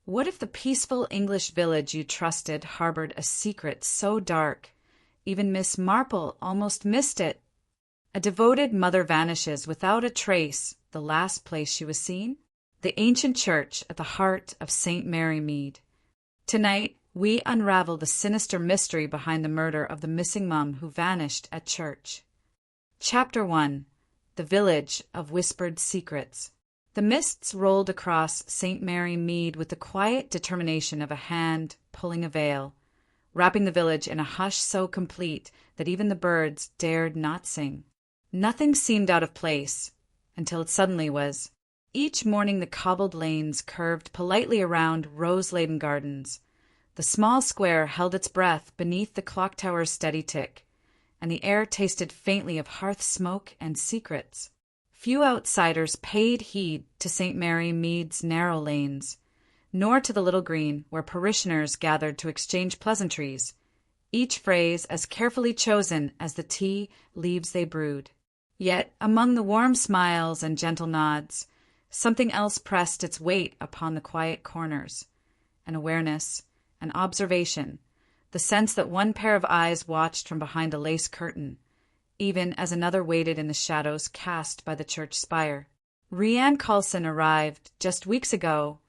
What if the peaceful English village you trusted harbored a secret so dark, even Miss Marple almost missed it? A devoted mother vanishes without a trace, the last place she was seen? The ancient church at the heart of St. Mary Mead. Tonight, we unravel the sinister mystery behind the murder of the missing mum who vanished at church. Chapter 1. The Village of Whispered Secrets. The mists rolled across St. Mary Mead with the quiet determination of a hand pulling a veil, wrapping the village in a hush so complete that even the birds dared not sing. Nothing seemed out of place, until it suddenly was. Each morning the cobbled lanes curved politely around rose-laden gardens. The small square held its breath beneath the clock tower's steady tick, and the air tasted faintly of hearth smoke and secrets. Few outsiders paid heed to St. Mary Mead's narrow lanes, nor to the little green where parishioners gathered to exchange pleasantries, each phrase as carefully chosen as the tea leaves they brewed. Yet, among the warm smiles and gentle nods, something else pressed its weight upon the quiet corners, an awareness, an observation, the sense that one pair of eyes watched from behind a lace curtain, even as another waited in the shadows cast by the church spire. Rianne Coulson arrived just weeks ago,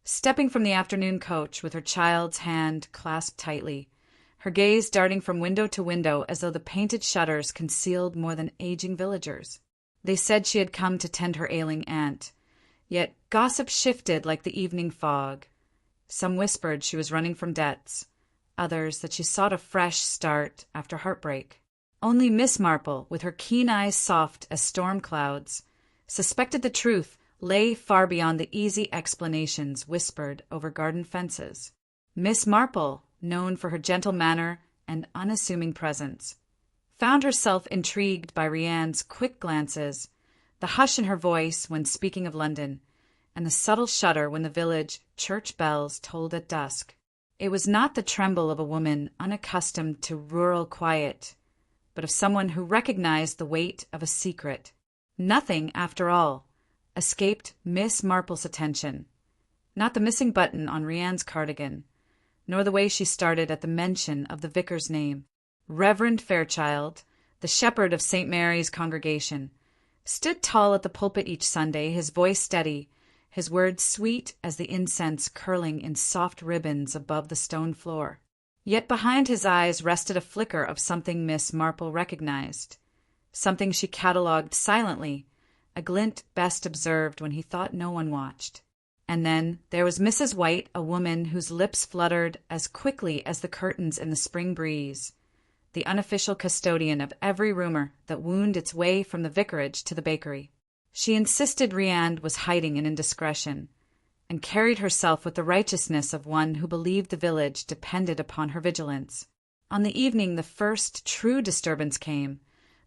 stepping from the afternoon coach with her child's hand clasped tightly, her gaze darting from window to window as though the painted shutters concealed more than aging villagers. They said she had come to tend her ailing aunt, yet gossip shifted like the evening fog. Some whispered she was running from debts, others that she sought a fresh start after heartbreak. Only Miss Marple, with her keen eyes soft as storm clouds, suspected the truth lay far beyond the easy explanations whispered over garden fences. Miss Marple, known for her gentle manner and unassuming presence, found herself intrigued by Rianne's quick glances, the hush in her voice when speaking of London, and the subtle shudder when the village church bells tolled at dusk. It was not the tremble of a woman unaccustomed to rural quiet, but of someone who recognized the weight of a secret. Nothing, after all, escaped Miss Marple's attention. Not the missing button on Rianne's cardigan, nor the way she started at the mention of the vicar's name. Reverend Fairchild, the shepherd of St. Mary's congregation, stood tall at the pulpit each Sunday, his voice steady, his words sweet as the incense curling in soft ribbons above the stone floor. Yet behind his eyes rested a flicker of something Miss Marple recognized, something she catalogued silently, a glint best observed when he thought no one watched. And then there was Mrs. White, a woman whose lips fluttered as quickly as the curtains in the spring breeze, the unofficial custodian of every rumor that wound its way from the vicarage to the bakery. She insisted Rianne was hiding an indiscretion, and carried herself with the righteousness of one who believed the village depended upon her vigilance. On the evening the first true disturbance came,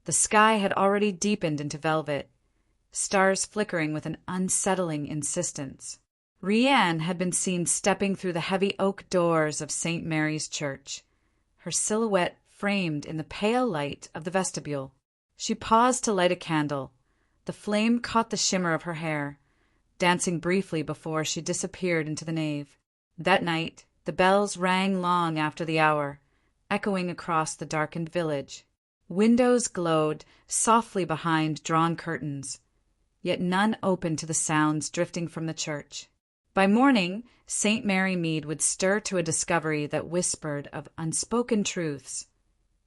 the sky had already deepened into velvet, stars flickering with an unsettling insistence. Rianne had been seen stepping through the heavy oak doors of St. Mary's Church, her silhouette framed in the pale light of the vestibule. She paused to light a candle. The flame caught the shimmer of her hair, dancing briefly before she disappeared into the nave. That night, the bells rang long after the hour, echoing across the darkened village. Windows glowed softly behind drawn curtains, yet none opened to the sounds drifting from the church. By morning, St. Mary Mead would stir to a discovery that whispered of unspoken truths,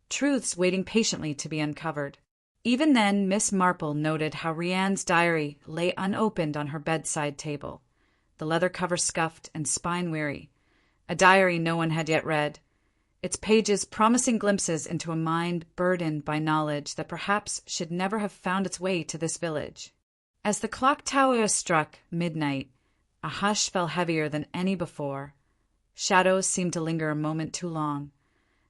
truths waiting patiently to be uncovered. Even then, Miss Marple noted how Rianne's diary lay unopened on her bedside table, the leather cover scuffed and spine-weary, a diary no one had yet read, its pages promising glimpses into a mind burdened by knowledge that perhaps should never have found its way to this village. As the clock tower struck midnight, a hush fell heavier than any before. Shadows seemed to linger a moment too long,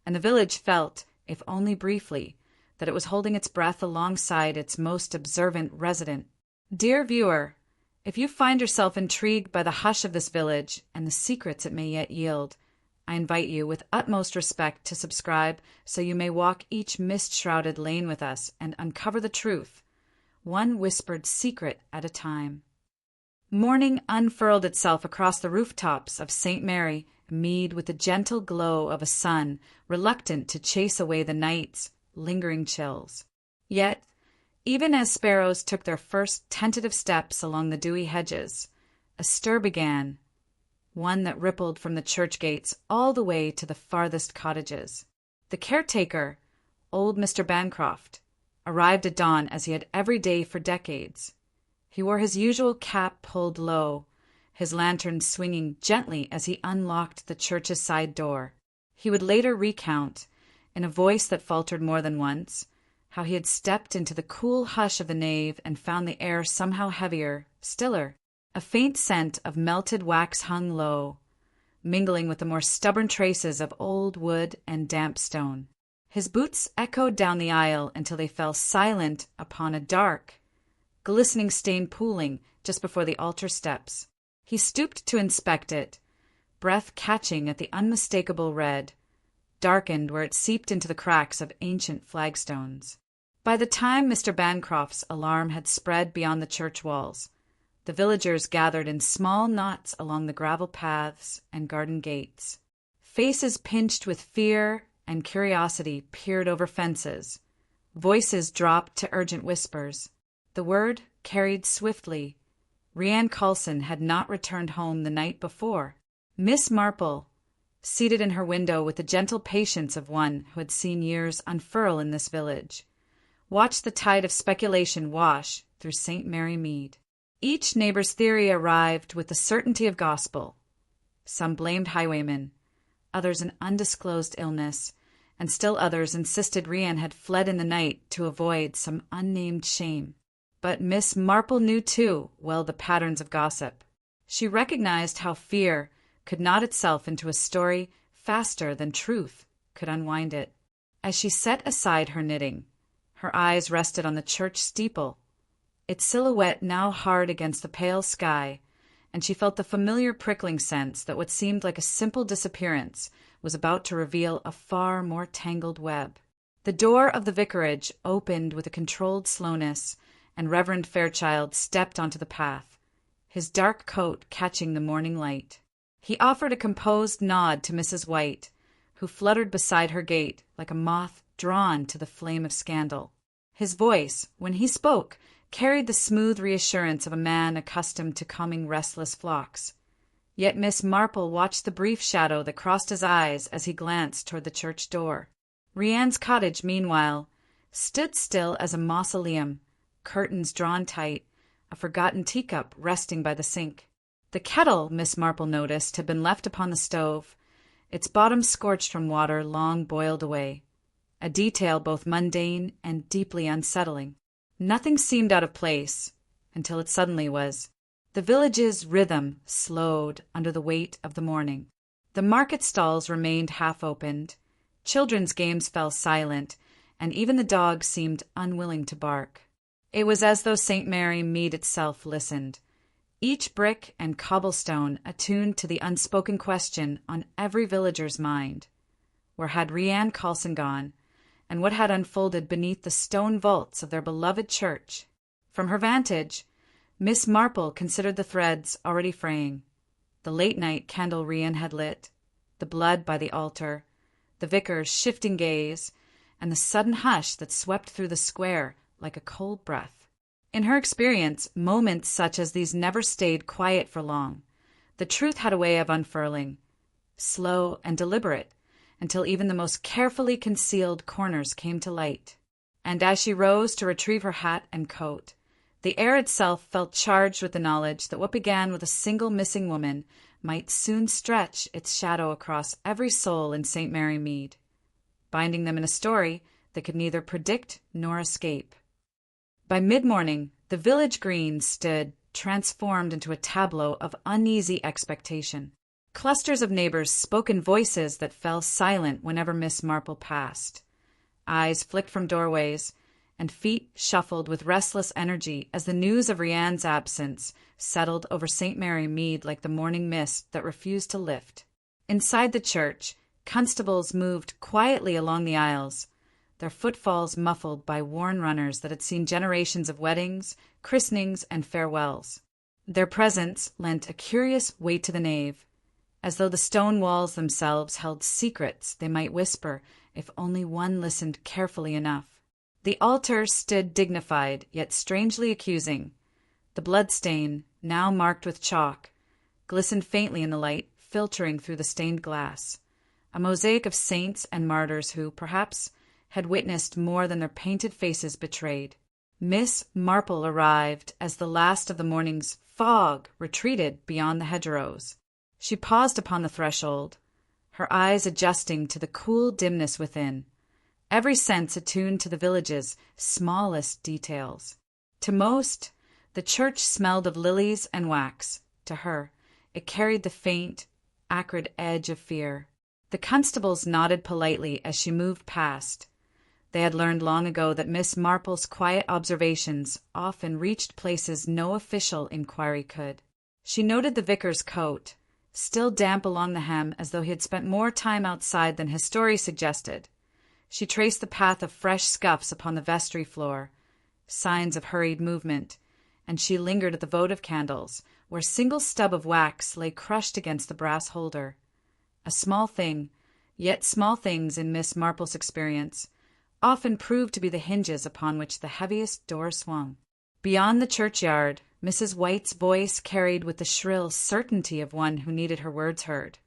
and the village felt, if only briefly, that it was holding its breath alongside its most observant resident. Dear viewer, if you find yourself intrigued by the hush of this village and the secrets it may yet yield, I invite you with utmost respect to subscribe so you may walk each mist-shrouded lane with us and uncover the truth, one whispered secret at a time. Morning unfurled itself across the rooftops of St. Mary, Mead, with the gentle glow of a sun reluctant to chase away the night's lingering chills. Yet, even as sparrows took their first tentative steps along the dewy hedges, a stir began, one that rippled from the church gates all the way to the farthest cottages. The caretaker, old Mr. Bancroft, arrived at dawn as he had every day for decades. He wore his usual cap pulled low, his lantern swinging gently as he unlocked the church's side door. He would later recount, in a voice that faltered more than once, how he had stepped into the cool hush of the nave and found the air somehow heavier, stiller. A faint scent of melted wax hung low, mingling with the more stubborn traces of old wood and damp stone. His boots echoed down the aisle until they fell silent upon a dark, glistening stain pooling just before the altar steps. He stooped to inspect it, breath catching at the unmistakable red, darkened where it seeped into the cracks of ancient flagstones. By the time Mr. Bancroft's alarm had spread beyond the church walls, the villagers gathered in small knots along the gravel paths and garden gates. Faces pinched with fear and curiosity peered over fences. Voices dropped to urgent whispers. The word carried swiftly. Rianne Coulson had not returned home the night before. Miss Marple, seated in her window with the gentle patience of one who had seen years unfurl in this village, watched the tide of speculation wash through St. Mary Mead. Each neighbor's theory arrived with the certainty of gospel. Some blamed highwaymen, others an undisclosed illness, and still others insisted Rianne had fled in the night to avoid some unnamed shame. But Miss Marple knew too well the patterns of gossip. She recognized how fear could knot itself into a story faster than truth could unwind it. As she set aside her knitting, her eyes rested on the church steeple, its silhouette now hard against the pale sky, and she felt the familiar prickling sense that what seemed like a simple disappearance was about to reveal a far more tangled web. The door of the vicarage opened with a controlled slowness, and Reverend Fairchild stepped onto the path, his dark coat catching the morning light. He offered a composed nod to Mrs. White, who fluttered beside her gate like a moth drawn to the flame of scandal. His voice, when he spoke, carried the smooth reassurance of a man accustomed to calming restless flocks. Yet Miss Marple watched the brief shadow that crossed his eyes as he glanced toward the church door. Rianne's cottage, meanwhile, stood still as a mausoleum, curtains drawn tight, a forgotten teacup resting by the sink. The kettle, Miss Marple noticed, had been left upon the stove, its bottom scorched from water long boiled away, a detail both mundane and deeply unsettling. Nothing seemed out of place, until it suddenly was. The village's rhythm slowed under the weight of the morning. The market stalls remained half-opened, children's games fell silent, and even the dogs seemed unwilling to bark. It was as though St. Mary Mead itself listened, each brick and cobblestone attuned to the unspoken question on every villager's mind. Where had Rianne Coulson gone, and what had unfolded beneath the stone vaults of their beloved church? From her vantage, Miss Marple considered the threads already fraying. The late-night candle Rianne had lit, the blood by the altar, the vicar's shifting gaze, and the sudden hush that swept through the square like a cold breath. In her experience, moments such as these never stayed quiet for long. The truth had a way of unfurling, slow and deliberate, until even the most carefully concealed corners came to light. And as she rose to retrieve her hat and coat, the air itself felt charged with the knowledge that what began with a single missing woman might soon stretch its shadow across every soul in St. Mary Mead, binding them in a story that could neither predict nor escape. By mid-morning, the village green stood transformed into a tableau of uneasy expectation. Clusters of neighbors spoke in voices that fell silent whenever Miss Marple passed. Eyes flicked from doorways, and feet shuffled with restless energy as the news of Rianne's absence settled over St. Mary Mead like the morning mist that refused to lift. Inside the church, constables moved quietly along the aisles, their footfalls muffled by worn runners that had seen generations of weddings, christenings, and farewells. Their presence lent a curious weight to the nave, as though the stone walls themselves held secrets they might whisper if only one listened carefully enough. The altar stood dignified, yet strangely accusing. The bloodstain, now marked with chalk, glistened faintly in the light, filtering through the stained glass. A mosaic of saints and martyrs who, perhaps, had witnessed more than their painted faces betrayed. Miss Marple arrived as the last of the morning's fog retreated beyond the hedgerows. She paused upon the threshold, her eyes adjusting to the cool dimness within, every sense attuned to the village's smallest details. To most, the church smelled of lilies and wax. To her, it carried the faint, acrid edge of fear. The constables nodded politely as she moved past. They had learned long ago that Miss Marple's quiet observations often reached places no official inquiry could. She noted the vicar's coat, still damp along the hem as though he had spent more time outside than his story suggested. She traced the path of fresh scuffs upon the vestry floor, signs of hurried movement, and she lingered at the votive candles, where a single stub of wax lay crushed against the brass holder. A small thing, yet small things in Miss Marple's experience often proved to be the hinges upon which the heaviest door swung. Beyond the churchyard, Mrs. White's voice carried with the shrill certainty of one who needed her words heard.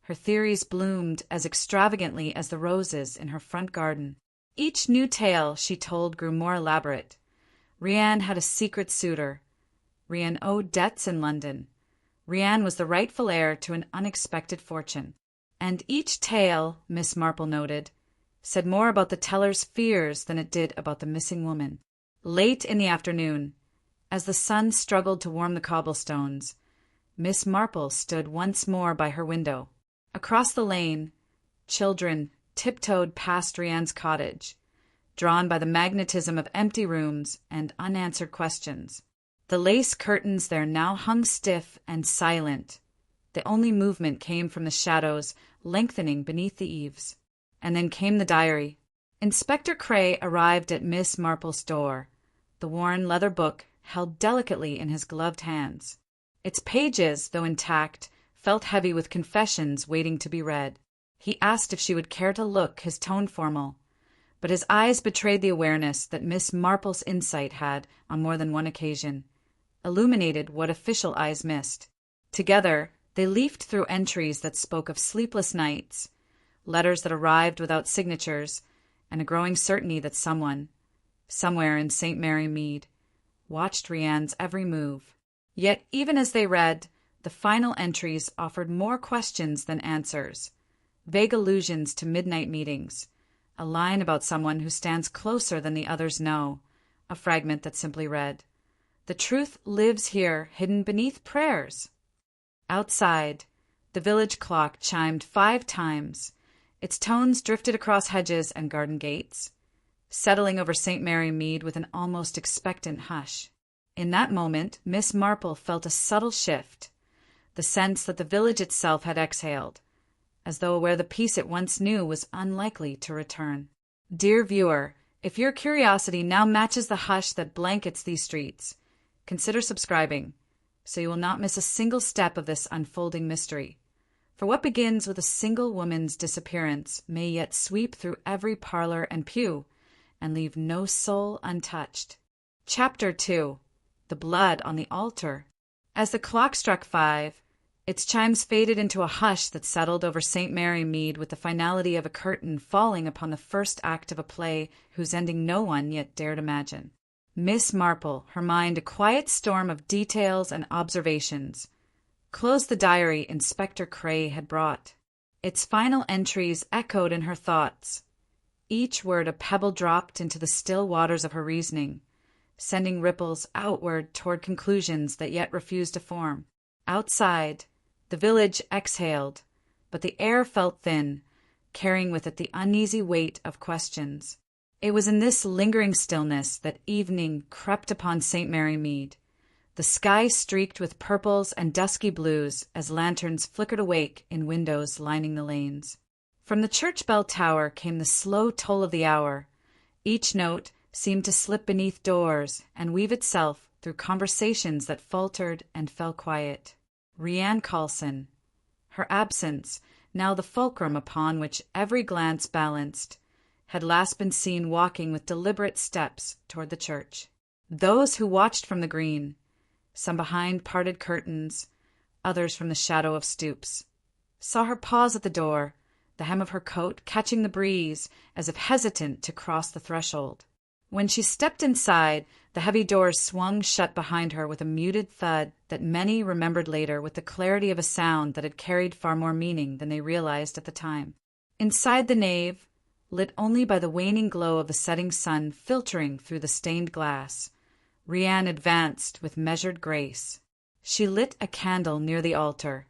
Her theories bloomed as extravagantly as the roses in her front garden. Each new tale she told grew more elaborate. Rian had a secret suitor. Rian owed debts in London. Rian was the rightful heir to an unexpected fortune. And each tale, Miss Marple noted, said more about the teller's fears than it did about the missing woman. Late in the afternoon, as the sun struggled to warm the cobblestones, Miss Marple stood once more by her window. Across the lane, children tiptoed past Rian's cottage, drawn by the magnetism of empty rooms and unanswered questions. The lace curtains there now hung stiff and silent. The only movement came from the shadows lengthening beneath the eaves. And then came the diary. Inspector Cray arrived at Miss Marple's door, the worn leather book held delicately in his gloved hands. Its pages, though intact, felt heavy with confessions waiting to be read. He asked if she would care to look, his tone formal, but his eyes betrayed the awareness that Miss Marple's insight had, on more than one occasion, illuminated what official eyes missed. Together, they leafed through entries that spoke of sleepless nights, letters that arrived without signatures, and a growing certainty that someone, somewhere in St. Mary Mead, watched Rian's every move. Yet even as they read, the final entries offered more questions than answers. Vague allusions to midnight meetings, a line about someone who stands closer than the others know, a fragment that simply read, "The truth lives here, hidden beneath prayers." Outside, the village clock chimed 5 times. Its tones drifted across hedges and garden gates, settling over St. Mary Mead with an almost expectant hush. In that moment, Miss Marple felt a subtle shift, the sense that the village itself had exhaled, as though where the peace it once knew was unlikely to return. Dear viewer, if your curiosity now matches the hush that blankets these streets, consider subscribing, so you will not miss a single step of this unfolding mystery. For what begins with a single woman's disappearance may yet sweep through every parlor and pew, and leave no soul untouched. Chapter 2. The Blood on the Altar. As the clock struck 5, its chimes faded into a hush that settled over St. Mary Mead with the finality of a curtain falling upon the first act of a play whose ending no one yet dared imagine. Miss Marple, her mind a quiet storm of details and observations, closed the diary Inspector Cray had brought. Its final entries echoed in her thoughts, each word a pebble dropped into the still waters of her reasoning, sending ripples outward toward conclusions that yet refused to form. Outside, the village exhaled, but the air felt thin, carrying with it the uneasy weight of questions. It was in this lingering stillness that evening crept upon St. Mary Mead, the sky streaked with purples and dusky blues as lanterns flickered awake in windows lining the lanes. From the church bell tower came the slow toll of the hour. Each note seemed to slip beneath doors and weave itself through conversations that faltered and fell quiet. Rianne Carlson. Her absence, now the fulcrum upon which every glance balanced, had last been seen walking with deliberate steps toward the church. Those who watched from the green, some behind parted curtains, others from the shadow of stoops, saw her pause at the door, the hem of her coat catching the breeze as if hesitant to cross the threshold. When she stepped inside, the heavy doors swung shut behind her with a muted thud that many remembered later with the clarity of a sound that had carried far more meaning than they realized at the time. Inside the nave, lit only by the waning glow of the setting sun filtering through the stained glass, Rianne advanced with measured grace. She lit a candle near the altar,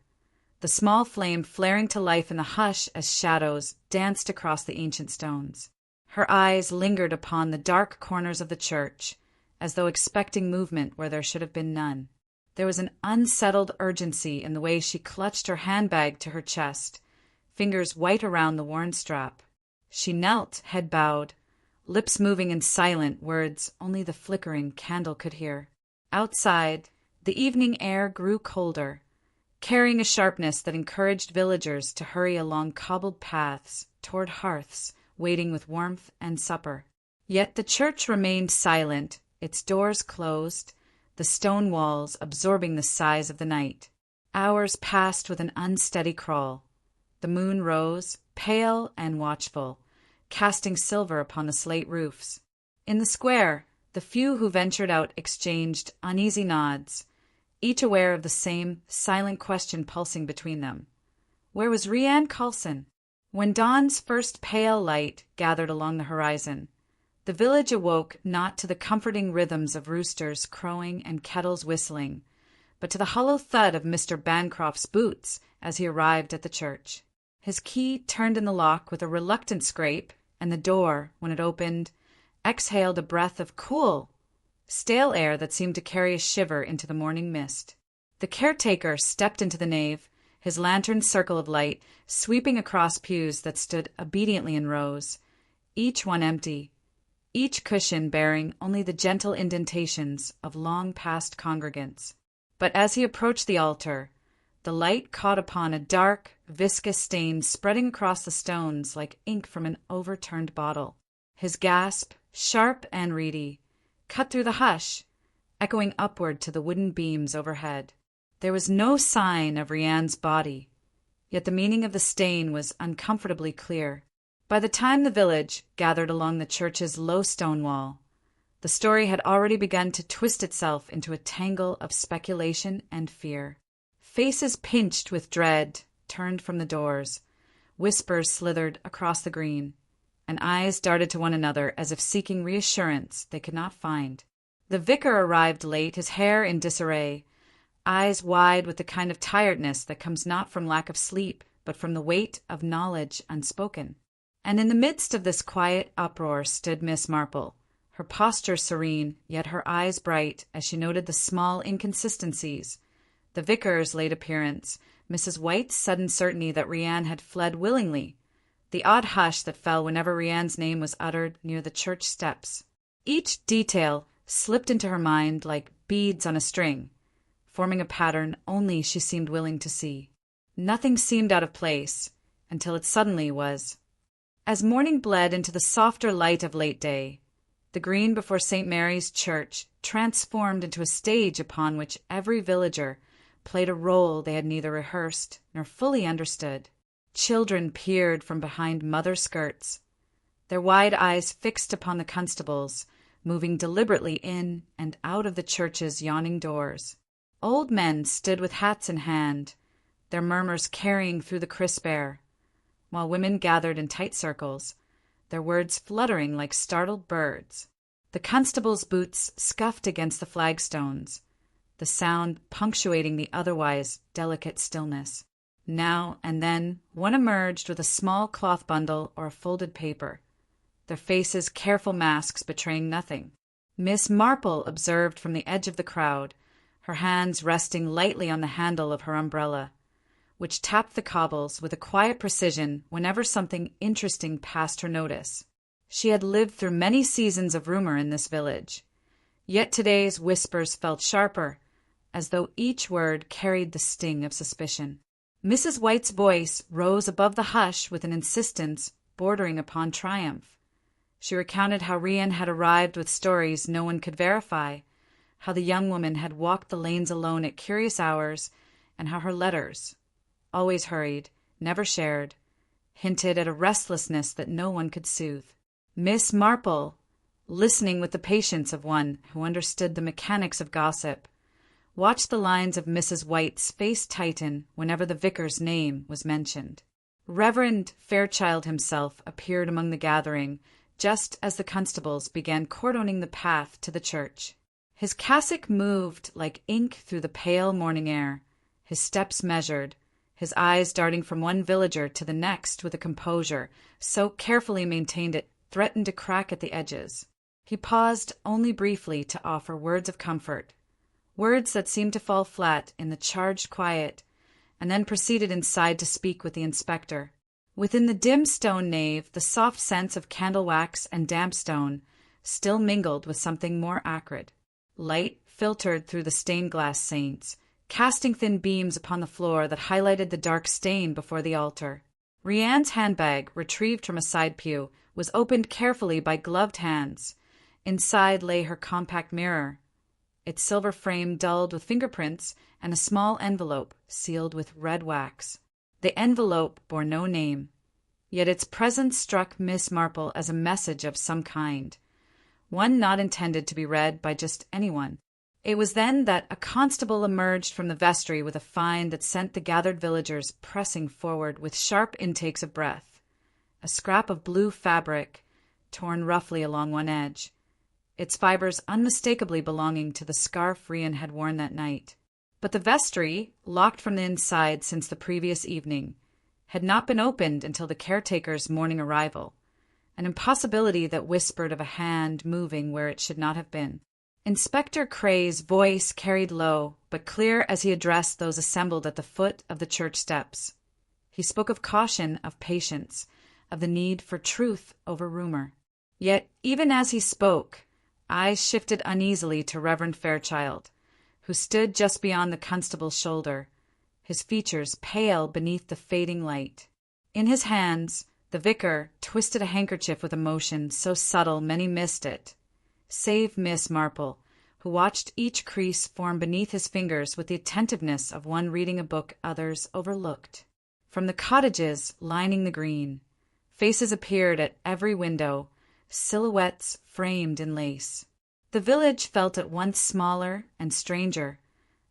the small flame flaring to life in the hush as shadows danced across the ancient stones. Her eyes lingered upon the dark corners of the church, as though expecting movement where there should have been none. There was an unsettled urgency in the way she clutched her handbag to her chest, fingers white around the worn strap. She knelt, head bowed, lips moving in silent words only the flickering candle could hear. Outside, the evening air grew colder, carrying a sharpness that encouraged villagers to hurry along cobbled paths toward hearths waiting with warmth and supper. Yet the church remained silent, its doors closed, the stone walls absorbing the size of the night. Hours passed with an unsteady crawl. The moon rose, pale and watchful, casting silver upon the slate roofs. In the square, the few who ventured out exchanged uneasy nods, each aware of the same silent question pulsing between them. Where was Rianne Carlson? When dawn's first pale light gathered along the horizon, the village awoke not to the comforting rhythms of roosters crowing and kettles whistling, but to the hollow thud of Mr. Bancroft's boots as he arrived at the church. His key turned in the lock with a reluctant scrape, and the door, when it opened, exhaled a breath of cool, stale air that seemed to carry a shiver into the morning mist. The caretaker stepped into the nave, his lantern's circle of light sweeping across pews that stood obediently in rows, each one empty, each cushion bearing only the gentle indentations of long-past congregants. But as he approached the altar, the light caught upon a dark, viscous stain spreading across the stones like ink from an overturned bottle. His gasp, sharp and reedy, cut through the hush, echoing upward to the wooden beams overhead. There was no sign of Rianne's body, yet the meaning of the stain was uncomfortably clear. By the time the village gathered along the church's low stone wall, the story had already begun to twist itself into a tangle of speculation and fear. Faces pinched with dread turned from the doors, whispers slithered across the green, and eyes darted to one another as if seeking reassurance they could not find. The vicar arrived late, his hair in disarray, eyes wide with the kind of tiredness that comes not from lack of sleep, but from the weight of knowledge unspoken. And in the midst of this quiet uproar stood Miss Marple, her posture serene, yet her eyes bright as she noted the small inconsistencies, the vicar's late appearance, Mrs. White's sudden certainty that Rianne had fled willingly, the odd hush that fell whenever Rianne's name was uttered near the church steps. Each detail slipped into her mind like beads on a string, forming a pattern only she seemed willing to see. Nothing seemed out of place, until it suddenly was. As morning bled into the softer light of late day, the green before St. Mary's Church transformed into a stage upon which every villager played a role they had neither rehearsed nor fully understood. Children peered from behind mother skirts, their wide eyes fixed upon the constables, moving deliberately in and out of the church's yawning doors. Old men stood with hats in hand, their murmurs carrying through the crisp air, while women gathered in tight circles, their words fluttering like startled birds. The constable's boots scuffed against the flagstones, the sound punctuating the otherwise delicate stillness. Now and then one emerged with a small cloth bundle or a folded paper, their faces careful masks betraying nothing. Miss Marple observed from the edge of the crowd, her hands resting lightly on the handle of her umbrella, which tapped the cobbles with a quiet precision whenever something interesting passed her notice. She had lived through many seasons of rumor in this village, Yet today's whispers felt sharper, as though each word carried the sting of suspicion. Mrs. White's voice rose above the hush with an insistence bordering upon triumph. She recounted how Rian had arrived with stories no one could verify, how the young woman had walked the lanes alone at curious hours, and how her letters, always hurried, never shared, hinted at a restlessness that no one could soothe. Miss Marple, listening with the patience of one who understood the mechanics of gossip, watched the lines of Mrs. White's face tighten whenever the vicar's name was mentioned. Reverend Fairchild himself appeared among the gathering just as the constables began cordoning the path to the church. His cassock moved like ink through the pale morning air, his steps measured, his eyes darting from one villager to the next with a composure so carefully maintained it threatened to crack at the edges. He paused only briefly to offer words of comfort, words that seemed to fall flat in the charged quiet, and then proceeded inside to speak with the inspector. Within the dim stone nave, the soft scents of candle wax and damp stone still mingled with something more acrid. Light filtered through the stained glass saints, casting thin beams upon the floor that highlighted the dark stain before the altar. Rian's handbag, retrieved from a side pew, was opened carefully by gloved hands. Inside lay her compact mirror, its silver frame dulled with fingerprints, and a small envelope sealed with red wax. The envelope bore no name, yet its presence struck Miss Marple as a message of some kind, one not intended to be read by just anyone. It was then that a constable emerged from the vestry with a find that sent the gathered villagers pressing forward with sharp intakes of breath. A scrap of blue fabric, torn roughly along one edge, its fibers unmistakably belonging to the scarf Rian had worn that night. But the vestry, locked from the inside since the previous evening, had not been opened until the caretaker's morning arrival, an impossibility that whispered of a hand moving where it should not have been. Inspector Cray's voice carried low, but clear as he addressed those assembled at the foot of the church steps. He spoke of caution, of patience, of the need for truth over rumor. Yet, even as he spoke, eyes shifted uneasily to Reverend Fairchild, who stood just beyond the constable's shoulder, his features pale beneath the fading light. In his hands, the vicar twisted a handkerchief with a motion so subtle many missed it, save Miss Marple, who watched each crease form beneath his fingers with the attentiveness of one reading a book others overlooked. From the cottages lining the green, faces appeared at every window, silhouettes framed in lace. The village felt at once smaller and stranger,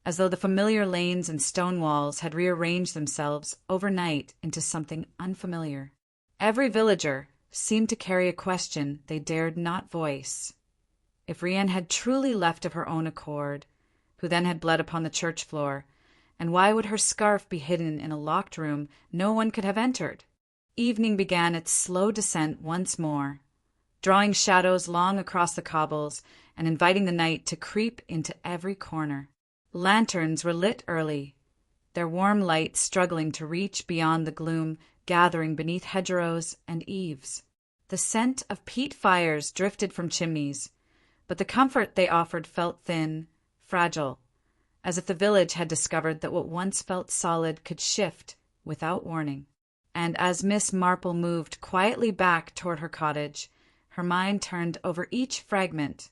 as though the familiar lanes and stone walls had rearranged themselves overnight into something unfamiliar. Every villager seemed to carry a question they dared not voice. If Rian had truly left of her own accord, who then had bled upon the church floor, and why would her scarf be hidden in a locked room no one could have entered? Evening began its slow descent once more, drawing shadows long across the cobbles and inviting the night to creep into every corner. Lanterns were lit early, their warm light struggling to reach beyond the gloom gathering beneath hedgerows and eaves. The scent of peat fires drifted from chimneys, but the comfort they offered felt thin, fragile, as if the village had discovered that what once felt solid could shift without warning. And as Miss Marple moved quietly back toward her cottage, her mind turned over each fragment,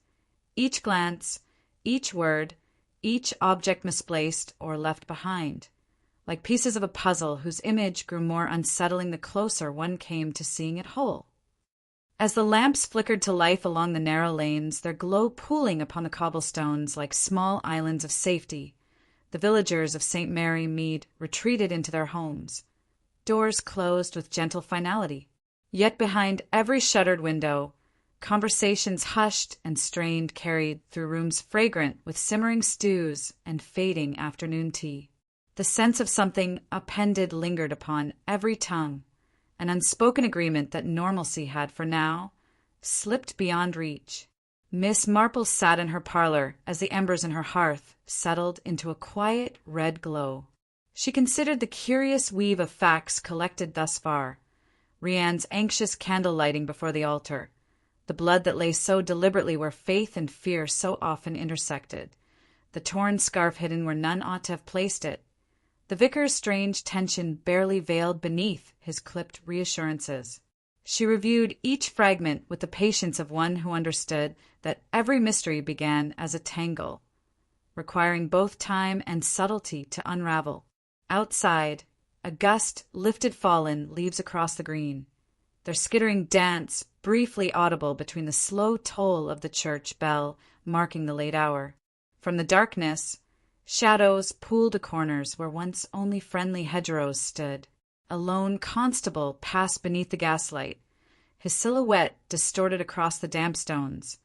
each glance, each word, each object misplaced or left behind, like pieces of a puzzle whose image grew more unsettling the closer one came to seeing it whole. As the lamps flickered to life along the narrow lanes, their glow pooling upon the cobblestones like small islands of safety, the villagers of St. Mary Mead retreated into their homes, doors closed with gentle finality. Yet behind every shuttered window, conversations hushed and strained carried through rooms fragrant with simmering stews and fading afternoon tea. The sense of something appended lingered upon every tongue, an unspoken agreement that normalcy had, for now, slipped beyond reach. Miss Marple sat in her parlor as the embers in her hearth settled into a quiet red glow. She considered the curious weave of facts collected thus far, Rian's anxious candle lighting before the altar, the blood that lay so deliberately where faith and fear so often intersected, the torn scarf hidden where none ought to have placed it, the vicar's strange tension barely veiled beneath his clipped reassurances. She reviewed each fragment with the patience of one who understood that every mystery began as a tangle, requiring both time and subtlety to unravel. Outside, a gust lifted fallen leaves across the green, their skittering dance briefly audible between the slow toll of the church bell marking the late hour. From the darkness, shadows pooled to corners where once only friendly hedgerows stood. A lone constable passed beneath the gaslight, his silhouette distorted across the damp stones,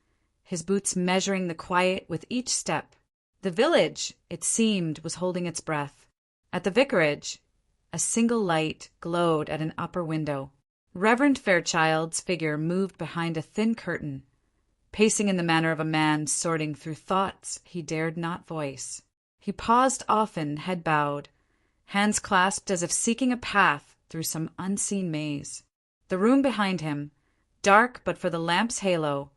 his boots measuring the quiet with each step. The village, it seemed, was holding its breath. At the vicarage, a single light glowed at an upper window. Reverend Fairchild's figure moved behind a thin curtain, pacing in the manner of a man sorting through thoughts he dared not voice. He paused often, head bowed, hands clasped as if seeking a path through some unseen maze. The room behind him, dark but for the lamp's halo,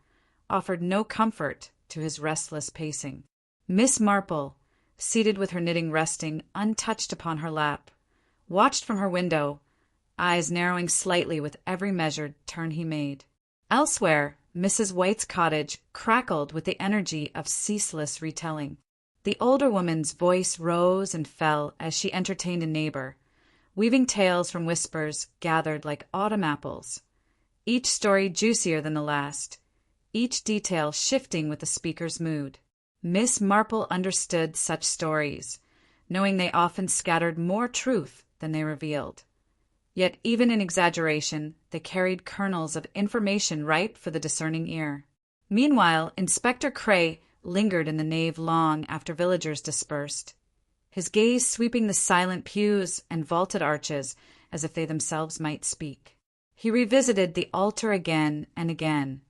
offered no comfort to his restless pacing. Miss Marple, seated with her knitting resting untouched upon her lap, watched from her window, eyes narrowing slightly with every measured turn he made. Elsewhere, Mrs. White's cottage crackled with the energy of ceaseless retelling. The older woman's voice rose and fell as she entertained a neighbor, weaving tales from whispers gathered like autumn apples, each story juicier than the last, each detail shifting with the speaker's mood. Miss Marple understood such stories, knowing they often scattered more truth than they revealed. Yet even in exaggeration, they carried kernels of information ripe for the discerning ear. Meanwhile, Inspector Cray lingered in the nave long after villagers dispersed, his gaze sweeping the silent pews and vaulted arches as if they themselves might speak. He revisited the altar again and again,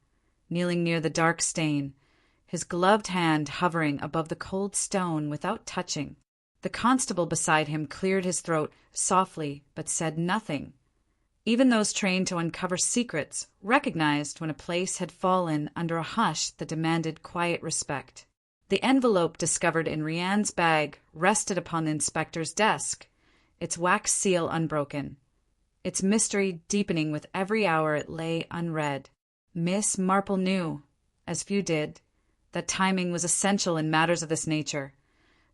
kneeling near the dark stain, his gloved hand hovering above the cold stone without touching. The constable beside him cleared his throat softly but said nothing. Even those trained to uncover secrets recognized when a place had fallen under a hush that demanded quiet respect. The envelope discovered in Rianne's bag rested upon the inspector's desk, its wax seal unbroken, its mystery deepening with every hour it lay unread. Miss Marple knew, as few did, that timing was essential in matters of this nature.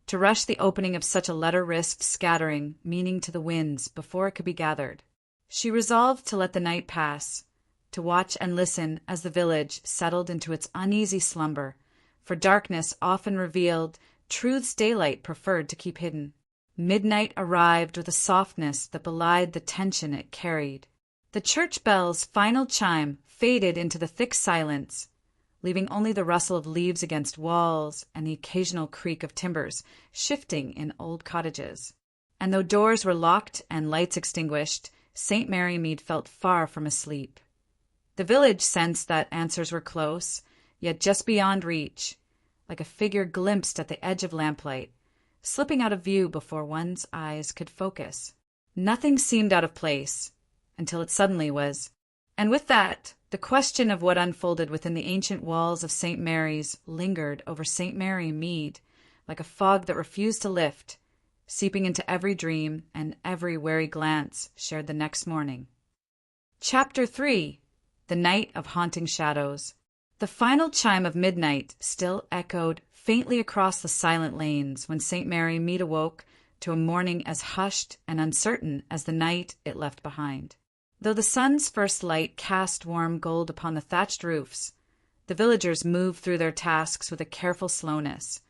To rush the opening of such a letter risked scattering meaning to the winds before it could be gathered. She resolved to let the night pass, to watch and listen as the village settled into its uneasy slumber, for darkness often revealed truths daylight preferred to keep hidden. Midnight arrived with a softness that belied the tension it carried. The church bell's final chime faded into the thick silence, leaving only the rustle of leaves against walls and the occasional creak of timbers shifting in old cottages. And though doors were locked and lights extinguished, St. Mary Mead felt far from asleep. The village sensed that answers were close, yet just beyond reach, like a figure glimpsed at the edge of lamplight, slipping out of view before one's eyes could focus. Nothing seemed out of place, until it suddenly was. And with that, the question of what unfolded within the ancient walls of St. Mary's lingered over St. Mary Mead like a fog that refused to lift, seeping into every dream and every wary glance shared the next morning. Chapter 3. The Night of Haunting Shadows. The final chime of midnight still echoed faintly across the silent lanes when St. Mary Mead awoke to a morning as hushed and uncertain as the night it left behind. Though the sun's first light cast warm gold upon the thatched roofs, the villagers moved through their tasks with a careful slowness,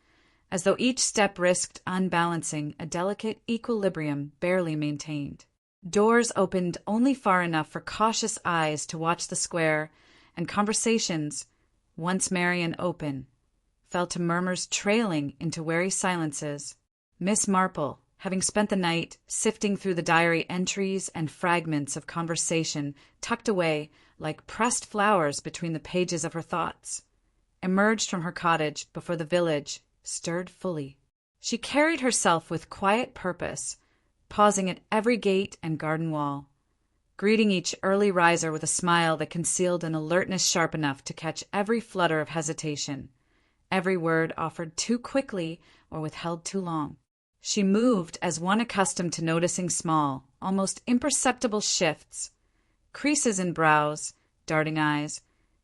as though each step risked unbalancing a delicate equilibrium barely maintained. Doors opened only far enough for cautious eyes to watch the square, and conversations, once merry and open, fell to murmurs trailing into wary silences. Miss Marple, having spent the night sifting through the diary entries and fragments of conversation tucked away like pressed flowers between the pages of her thoughts, emerged from her cottage before the village stirred fully. She carried herself with quiet purpose, pausing at every gate and garden wall, greeting each early riser with a smile that concealed an alertness sharp enough to catch every flutter of hesitation, every word offered too quickly or withheld too long. She moved as one accustomed to noticing small, almost imperceptible shifts, creases in brows, darting eyes,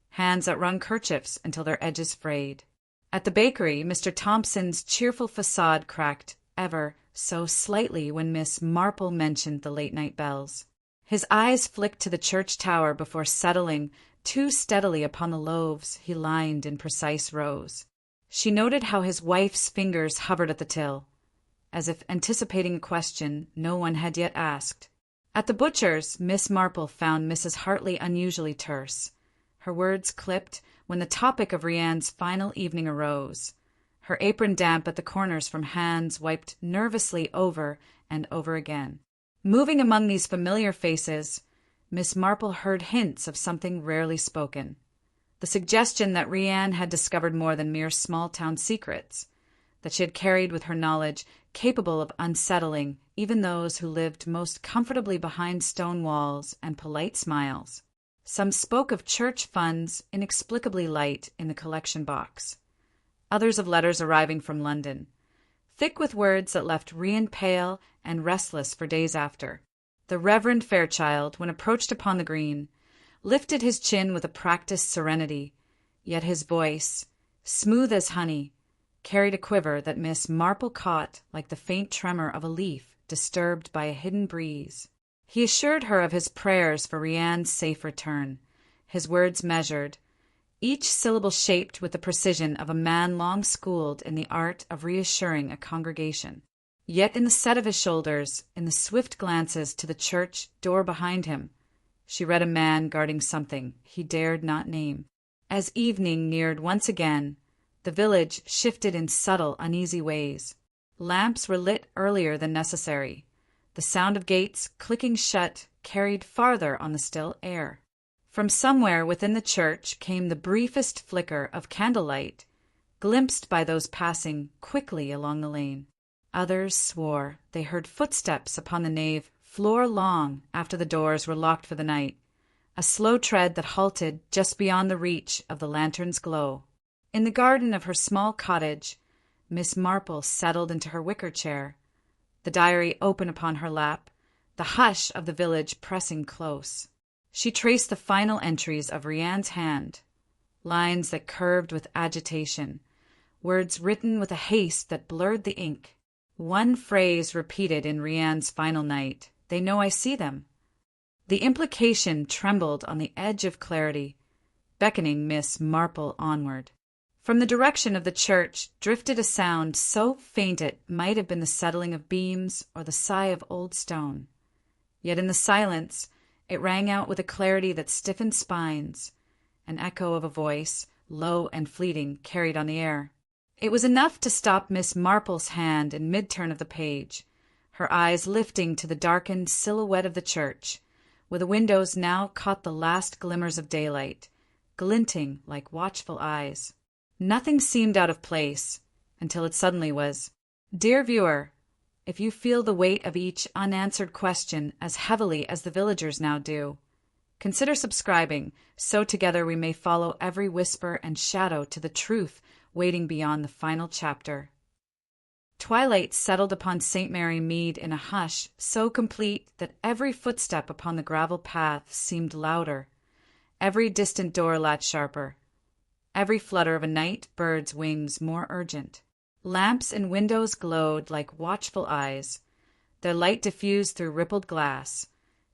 hands that wrung kerchiefs until their edges frayed. At the bakery, Mr. Thompson's cheerful facade cracked ever so slightly when Miss Marple mentioned the late-night bells. His eyes flicked to the church tower before settling too steadily upon the loaves he lined in precise rows. She noted how his wife's fingers hovered at the till, as if anticipating a question no one had yet asked. At the butcher's, Miss Marple found Mrs. Hartley unusually terse. Her words clipped when the topic of Rianne's final evening arose, her apron damp at the corners from hands wiped nervously over and over again. Moving among these familiar faces, Miss Marple heard hints of something rarely spoken. The suggestion that Rianne had discovered more than mere small-town secrets, that she had carried with her knowledge capable of unsettling even those who lived most comfortably behind stone walls and polite smiles. Some spoke of church funds inexplicably light in the collection box, others of letters arriving from London, thick with words that left Rian pale and restless for days after. The Reverend Fairchild, when approached upon the green, lifted his chin with a practised serenity, yet his voice, smooth as honey, carried a quiver that Miss Marple caught like the faint tremor of a leaf disturbed by a hidden breeze. He assured her of his prayers for Rianne's safe return, his words measured, each syllable shaped with the precision of a man long schooled in the art of reassuring a congregation. Yet in the set of his shoulders, in the swift glances to the church door behind him, she read a man guarding something he dared not name. As evening neared once again, the village shifted in subtle, uneasy ways. Lamps were lit earlier than necessary. The sound of gates clicking shut carried farther on the still air. From somewhere within the church came the briefest flicker of candlelight, glimpsed by those passing quickly along the lane. Others swore they heard footsteps upon the nave floor long after the doors were locked for the night, a slow tread that halted just beyond the reach of the lantern's glow. In the garden of her small cottage, Miss Marple settled into her wicker chair, the diary open upon her lap, the hush of the village pressing close. She traced the final entries of Rianne's hand, lines that curved with agitation, words written with a haste that blurred the ink. One phrase repeated in Rianne's final night, "They know I see them." The implication trembled on the edge of clarity, beckoning Miss Marple onward. From the direction of the church drifted a sound so faint it might have been the settling of beams or the sigh of old stone. Yet in the silence it rang out with a clarity that stiffened spines, an echo of a voice, low and fleeting, carried on the air. It was enough to stop Miss Marple's hand in mid-turn of the page, her eyes lifting to the darkened silhouette of the church, where the windows now caught the last glimmers of daylight, glinting like watchful eyes. Nothing seemed out of place, until it suddenly was. Dear viewer, if you feel the weight of each unanswered question as heavily as the villagers now do, consider subscribing, so together we may follow every whisper and shadow to the truth waiting beyond the final chapter. Twilight settled upon St. Mary Mead in a hush so complete that every footstep upon the gravel path seemed louder, every distant door latch sharper, every flutter of a night bird's wings more urgent. Lamps in windows glowed like watchful eyes, their light diffused through rippled glass,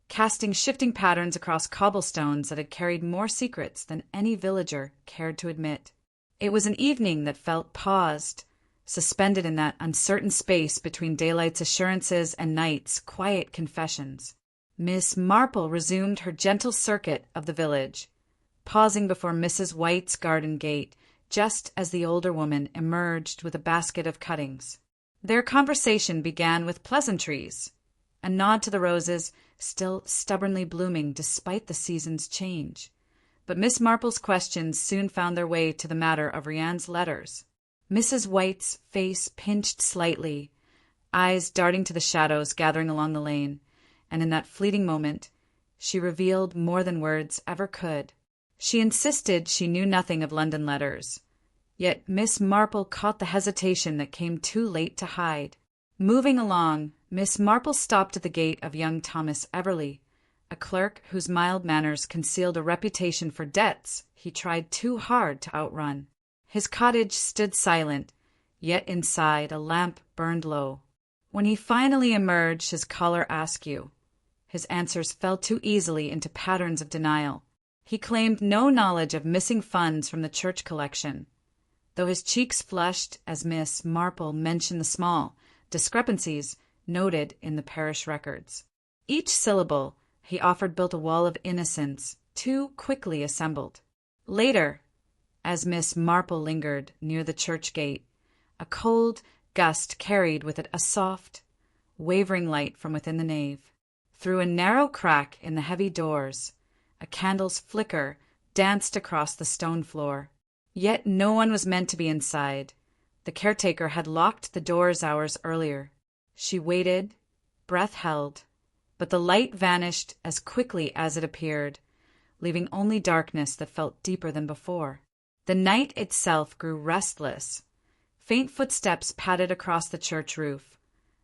casting shifting patterns across cobblestones that had carried more secrets than any villager cared to admit. It was an evening that felt paused, suspended in that uncertain space between daylight's assurances and night's quiet confessions. Miss Marple resumed her gentle circuit of the village, pausing before Mrs. White's garden gate just as the older woman emerged with a basket of cuttings. Their conversation began with pleasantries, a nod to the roses still stubbornly blooming despite the season's change. But Miss Marple's questions soon found their way to the matter of Rianne's letters. Mrs. White's face pinched slightly, eyes darting to the shadows gathering along the lane, and in that fleeting moment She revealed more than words ever could. She insisted she knew nothing of London letters. Yet Miss Marple caught the hesitation that came too late to hide. Moving along, Miss Marple stopped at the gate of young Thomas Everleigh, a clerk whose mild manners concealed a reputation for debts he tried too hard to outrun. His cottage stood silent, yet inside a lamp burned low. When he finally emerged, his caller askew. His answers fell too easily into patterns of denial. He claimed no knowledge of missing funds from the church collection, though his cheeks flushed as Miss Marple mentioned the small discrepancies noted in the parish records. Each syllable he offered built a wall of innocence, too quickly assembled. Later, as Miss Marple lingered near the church gate, a cold gust carried with it a soft, wavering light from within the nave. Through a narrow crack in the heavy doors, a candle's flicker danced across the stone floor. Yet no one was meant to be inside. The caretaker had locked the doors hours earlier. She waited, breath held, but the light vanished as quickly as it appeared, leaving only darkness that felt deeper than before. The night itself grew restless. Faint footsteps padded across the church roof.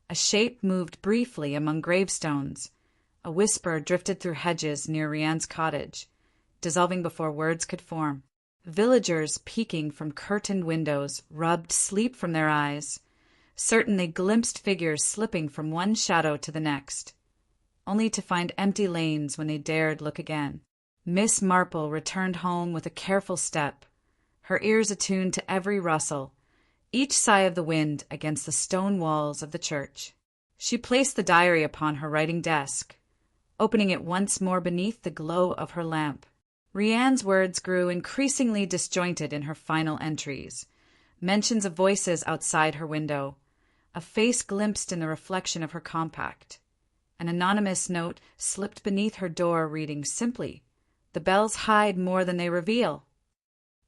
A shape moved briefly among gravestones. A whisper drifted through hedges near Rianne's cottage, dissolving before words could form. Villagers peeking from curtained windows rubbed sleep from their eyes, certain they glimpsed figures slipping from one shadow to the next, only to find empty lanes when they dared look again. Miss Marple returned home with a careful step, her ears attuned to every rustle, each sigh of the wind against the stone walls of the church. She placed the diary upon her writing desk, opening it once more beneath the glow of her lamp. Rianne's words grew increasingly disjointed in her final entries. Mentions of voices outside her window, a face glimpsed in the reflection of her compact. An anonymous note slipped beneath her door reading simply, "The bells hide more than they reveal."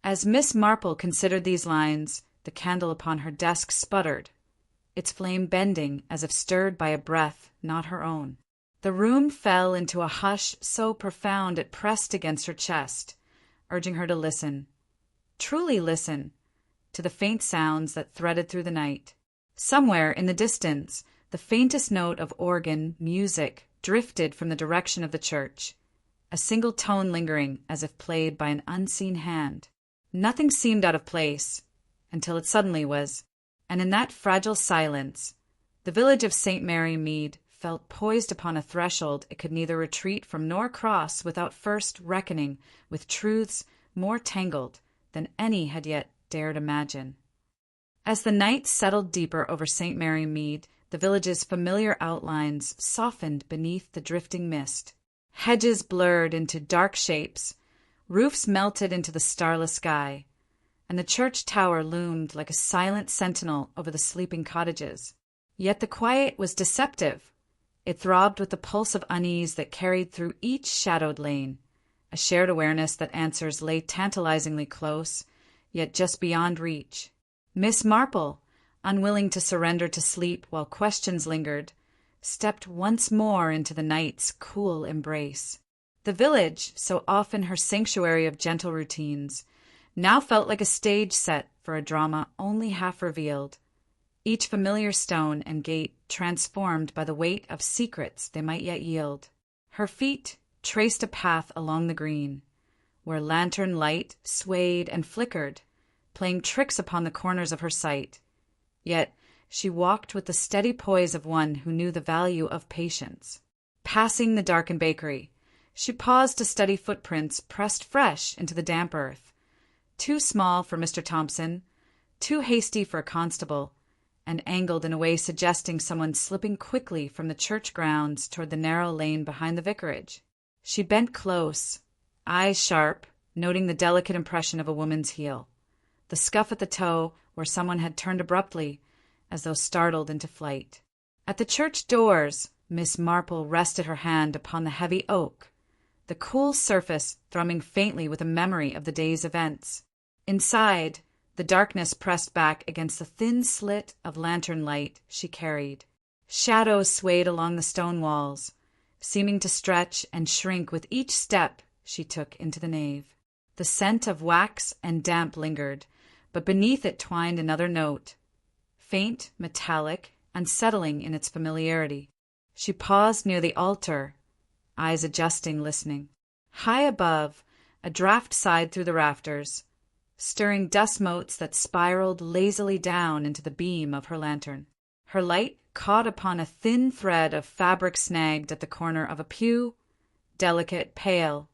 As Miss Marple considered these lines, the candle upon her desk sputtered, its flame bending as if stirred by a breath not her own. The room fell into a hush so profound it pressed against her chest, urging her to listen, truly listen, to the faint sounds that threaded through the night. Somewhere in the distance, the faintest note of organ music drifted from the direction of the church, a single tone lingering as if played by an unseen hand. Nothing seemed out of place, until it suddenly was, and in that fragile silence, the village of St. Mary Mead felt poised upon a threshold it could neither retreat from nor cross without first reckoning with truths more tangled than any had yet dared imagine. As the night settled deeper over St. Mary Mead, the village's familiar outlines softened beneath the drifting mist. Hedges blurred into dark shapes, roofs melted into the starless sky, and the church tower loomed like a silent sentinel over the sleeping cottages. Yet the quiet was deceptive. It throbbed with the pulse of unease that carried through each shadowed lane, a shared awareness that answers lay tantalizingly close, yet just beyond reach. Miss Marple, unwilling to surrender to sleep while questions lingered, stepped once more into the night's cool embrace. The village, so often her sanctuary of gentle routines, now felt like a stage set for a drama only half revealed, each familiar stone and gate transformed by the weight of secrets they might yet yield. Her feet traced a path along the green, where lantern light swayed and flickered, playing tricks upon the corners of her sight. Yet she walked with the steady poise of one who knew the value of patience. Passing the darkened bakery, she paused to study footprints pressed fresh into the damp earth, too small for Mr. Thompson, too hasty for a constable, and angled in a way suggesting someone slipping quickly from the church grounds toward the narrow lane behind the vicarage. She bent close, eyes sharp, noting the delicate impression of a woman's heel, the scuff at the toe where someone had turned abruptly, as though startled into flight. At the church doors, Miss Marple rested her hand upon the heavy oak, the cool surface thrumming faintly with a memory of the day's events. Inside, the darkness pressed back against the thin slit of lantern light she carried. Shadows swayed along the stone walls, seeming to stretch and shrink with each step she took into the nave. The scent of wax and damp lingered, but beneath it twined another note, faint, metallic, unsettling in its familiarity. She paused near the altar, eyes adjusting, listening. High above, a draft sighed through the rafters, stirring dust motes that spiraled lazily down into the beam of her lantern. Her light caught upon a thin thread of fabric snagged at the corner of a pew, delicate, pale,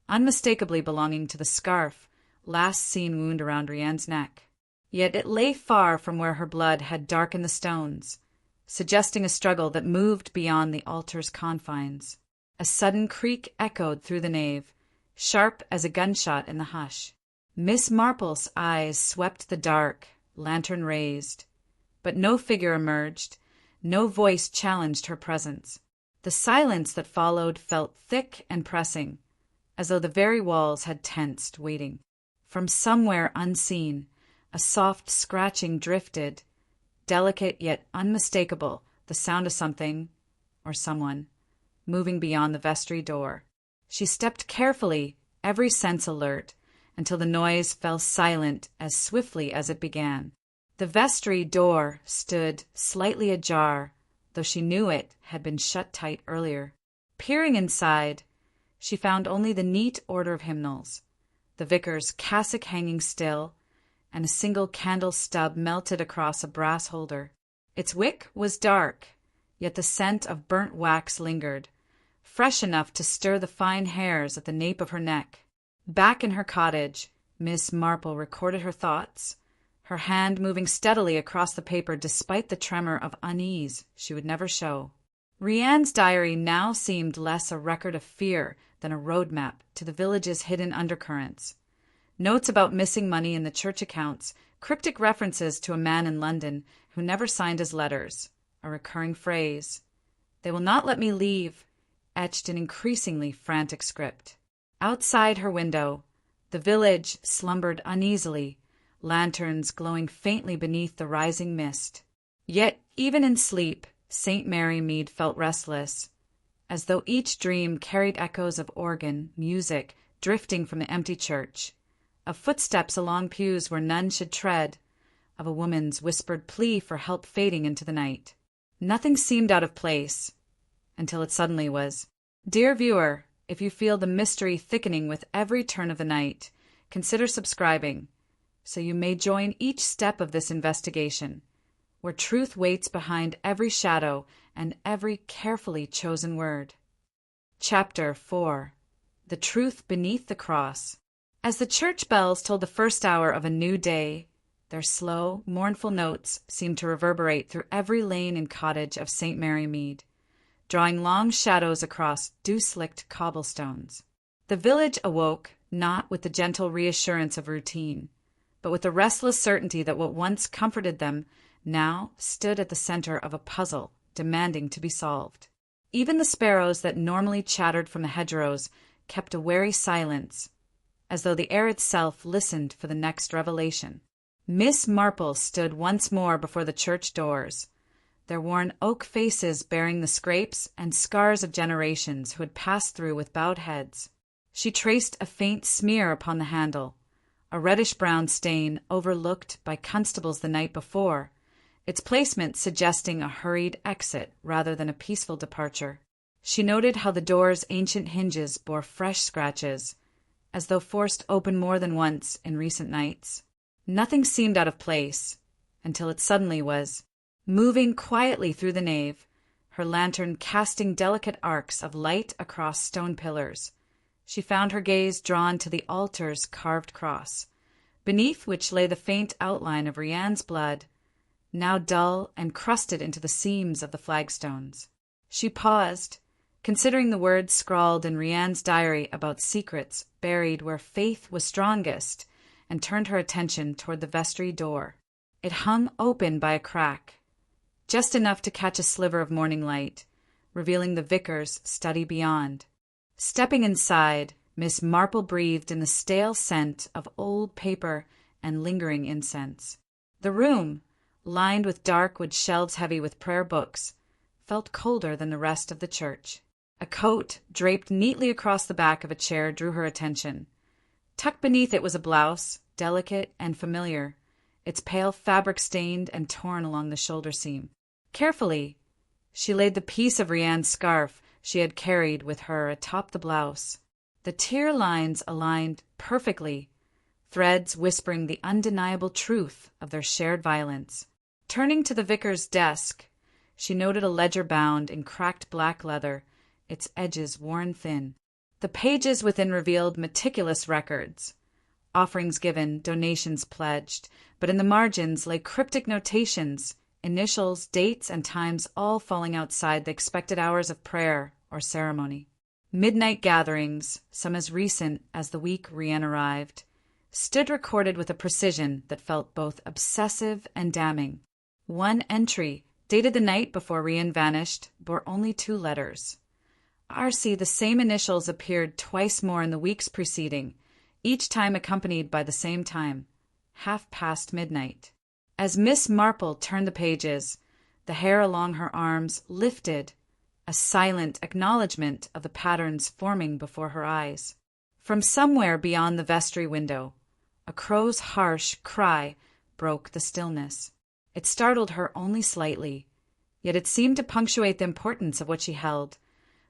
unmistakably belonging to the scarf last seen wound around Rianne's neck. Yet it lay far from where her blood had darkened the stones, suggesting a struggle that moved beyond the altar's confines. A sudden creak echoed through the nave, sharp as a gunshot in the hush. Miss Marple's eyes swept the dark, lantern raised, but no figure emerged, no voice challenged her presence. The silence that followed felt thick and pressing, as though the very walls had tensed, waiting. From somewhere unseen, a soft scratching drifted, delicate yet unmistakable, the sound of something, or someone, moving beyond the vestry door. She stepped carefully, every sense alert, until the noise fell silent as swiftly as it began. The vestry door stood slightly ajar, though she knew it had been shut tight earlier. Peering inside, she found only the neat order of hymnals, the vicar's cassock hanging still, and a single candle stub melted across a brass holder. Its wick was dark, yet the scent of burnt wax lingered, fresh enough to stir the fine hairs at the nape of her neck. Back in her cottage, Miss Marple recorded her thoughts, her hand moving steadily across the paper despite the tremor of unease she would never show. Rianne's diary now seemed less a record of fear than a roadmap to the village's hidden undercurrents. Notes about missing money in the church accounts, cryptic references to a man in London who never signed his letters, a recurring phrase, "They will not let me leave," etched in increasingly frantic script. Outside her window, the village slumbered uneasily, lanterns glowing faintly beneath the rising mist. Yet, even in sleep, St. Mary Mead felt restless, as though each dream carried echoes of organ, music, drifting from the empty church, of footsteps along pews where none should tread, of a woman's whispered plea for help fading into the night. Nothing seemed out of place, until it suddenly was. Dear viewer, if you feel the mystery thickening with every turn of the night, consider subscribing, so you may join each step of this investigation, where truth waits behind every shadow and every carefully chosen word. Chapter 4. The Truth Beneath the Cross. As the church bells tolled the first hour of a new day, their slow, mournful notes seemed to reverberate through every lane and cottage of St. Mary Mead, drawing long shadows across dew-slicked cobblestones. The village awoke, not with the gentle reassurance of routine, but with the restless certainty that what once comforted them now stood at the center of a puzzle demanding to be solved. Even the sparrows that normally chattered from the hedgerows kept a wary silence, as though the air itself listened for the next revelation. Miss Marple stood once more before the church doors, their worn oak faces bearing the scrapes and scars of generations who had passed through with bowed heads. She traced a faint smear upon the handle, a reddish-brown stain overlooked by constables the night before, its placement suggesting a hurried exit rather than a peaceful departure. She noted how the door's ancient hinges bore fresh scratches, as though forced open more than once in recent nights. Nothing seemed out of place, until it suddenly was. Moving quietly through the nave, her lantern casting delicate arcs of light across stone pillars, she found her gaze drawn to the altar's carved cross, beneath which lay the faint outline of Rianne's blood, now dull and crusted into the seams of the flagstones. She paused, considering the words scrawled in Rianne's diary about secrets buried where faith was strongest, and turned her attention toward the vestry door. It hung open by a crack, just enough to catch a sliver of morning light, revealing the vicar's study beyond. Stepping inside, Miss Marple breathed in the stale scent of old paper and lingering incense. The room, lined with dark wood shelves heavy with prayer books, felt colder than the rest of the church. A coat, draped neatly across the back of a chair, drew her attention. Tucked beneath it was a blouse, delicate and familiar, its pale fabric stained and torn along the shoulder seam. Carefully, she laid the piece of Rianne's scarf she had carried with her atop the blouse. The tear lines aligned perfectly, threads whispering the undeniable truth of their shared violence. Turning to the vicar's desk, she noted a ledger bound in cracked black leather, its edges worn thin. The pages within revealed meticulous records, offerings given, donations pledged, but in the margins lay cryptic notations, initials, dates, and times all falling outside the expected hours of prayer or ceremony. Midnight gatherings, some as recent as the week Rianne arrived, stood recorded with a precision that felt both obsessive and damning. One entry, dated the night before Rianne vanished, bore only 2 letters. RC, the same initials appeared twice more in the weeks preceding, each time accompanied by the same time, midnight. As Miss Marple turned the pages, the hair along her arms lifted, a silent acknowledgement of the patterns forming before her eyes. From somewhere beyond the vestry window, a crow's harsh cry broke the stillness. It startled her only slightly, yet it seemed to punctuate the importance of what she held.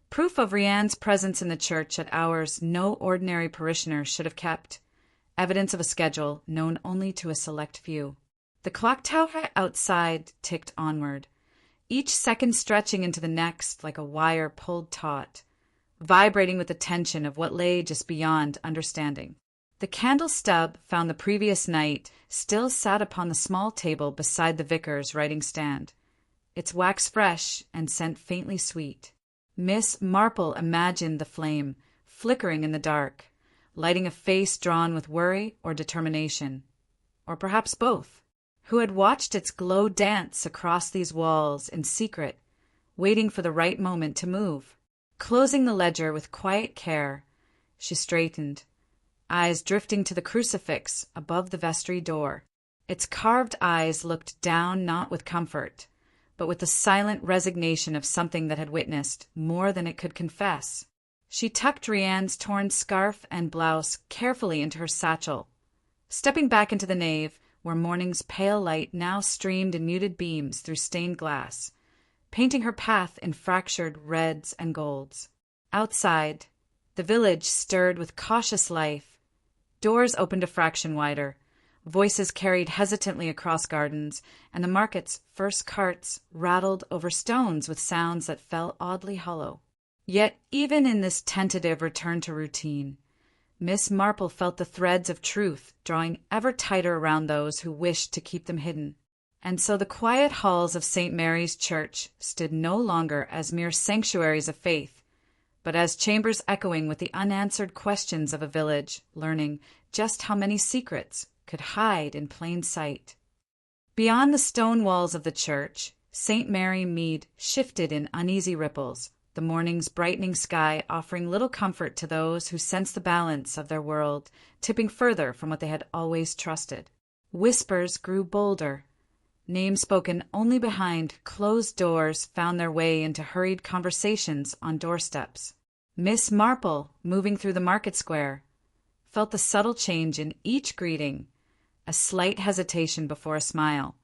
Proof of Rianne's presence in the church at hours no ordinary parishioner should have kept. Evidence of a schedule known only to a select few. The clock tower outside ticked onward, each second stretching into the next like a wire pulled taut, vibrating with the tension of what lay just beyond understanding. The candle stub found the previous night still sat upon the small table beside the vicar's writing stand, its wax fresh and scent faintly sweet. Miss Marple imagined the flame, flickering in the dark, lighting a face drawn with worry or determination, or perhaps both, who had watched its glow dance across these walls in secret, waiting for the right moment to move. Closing the ledger with quiet care, she straightened, eyes drifting to the crucifix above the vestry door. Its carved eyes looked down not with comfort, but with the silent resignation of something that had witnessed more than it could confess. She tucked Rianne's torn scarf and blouse carefully into her satchel, stepping back into the nave, where morning's pale light now streamed in muted beams through stained glass, painting her path in fractured reds and golds. Outside, the village stirred with cautious life. Doors opened a fraction wider, voices carried hesitantly across gardens, and the market's first carts rattled over stones with sounds that fell oddly hollow. Yet even in this tentative return to routine, Miss Marple felt the threads of truth drawing ever tighter around those who wished to keep them hidden. And so the quiet halls of St. Mary's Church stood no longer as mere sanctuaries of faith, but as chambers echoing with the unanswered questions of a village learning just how many secrets could hide in plain sight. Beyond the stone walls of the church, St. Mary Mead shifted in uneasy ripples, the morning's brightening sky offering little comfort to those who sensed the balance of their world tipping further from what they had always trusted. Whispers grew bolder. Names spoken only behind closed doors found their way into hurried conversations on doorsteps. Miss Marple, moving through the market square, felt the subtle change in each greeting, a slight hesitation before a smile,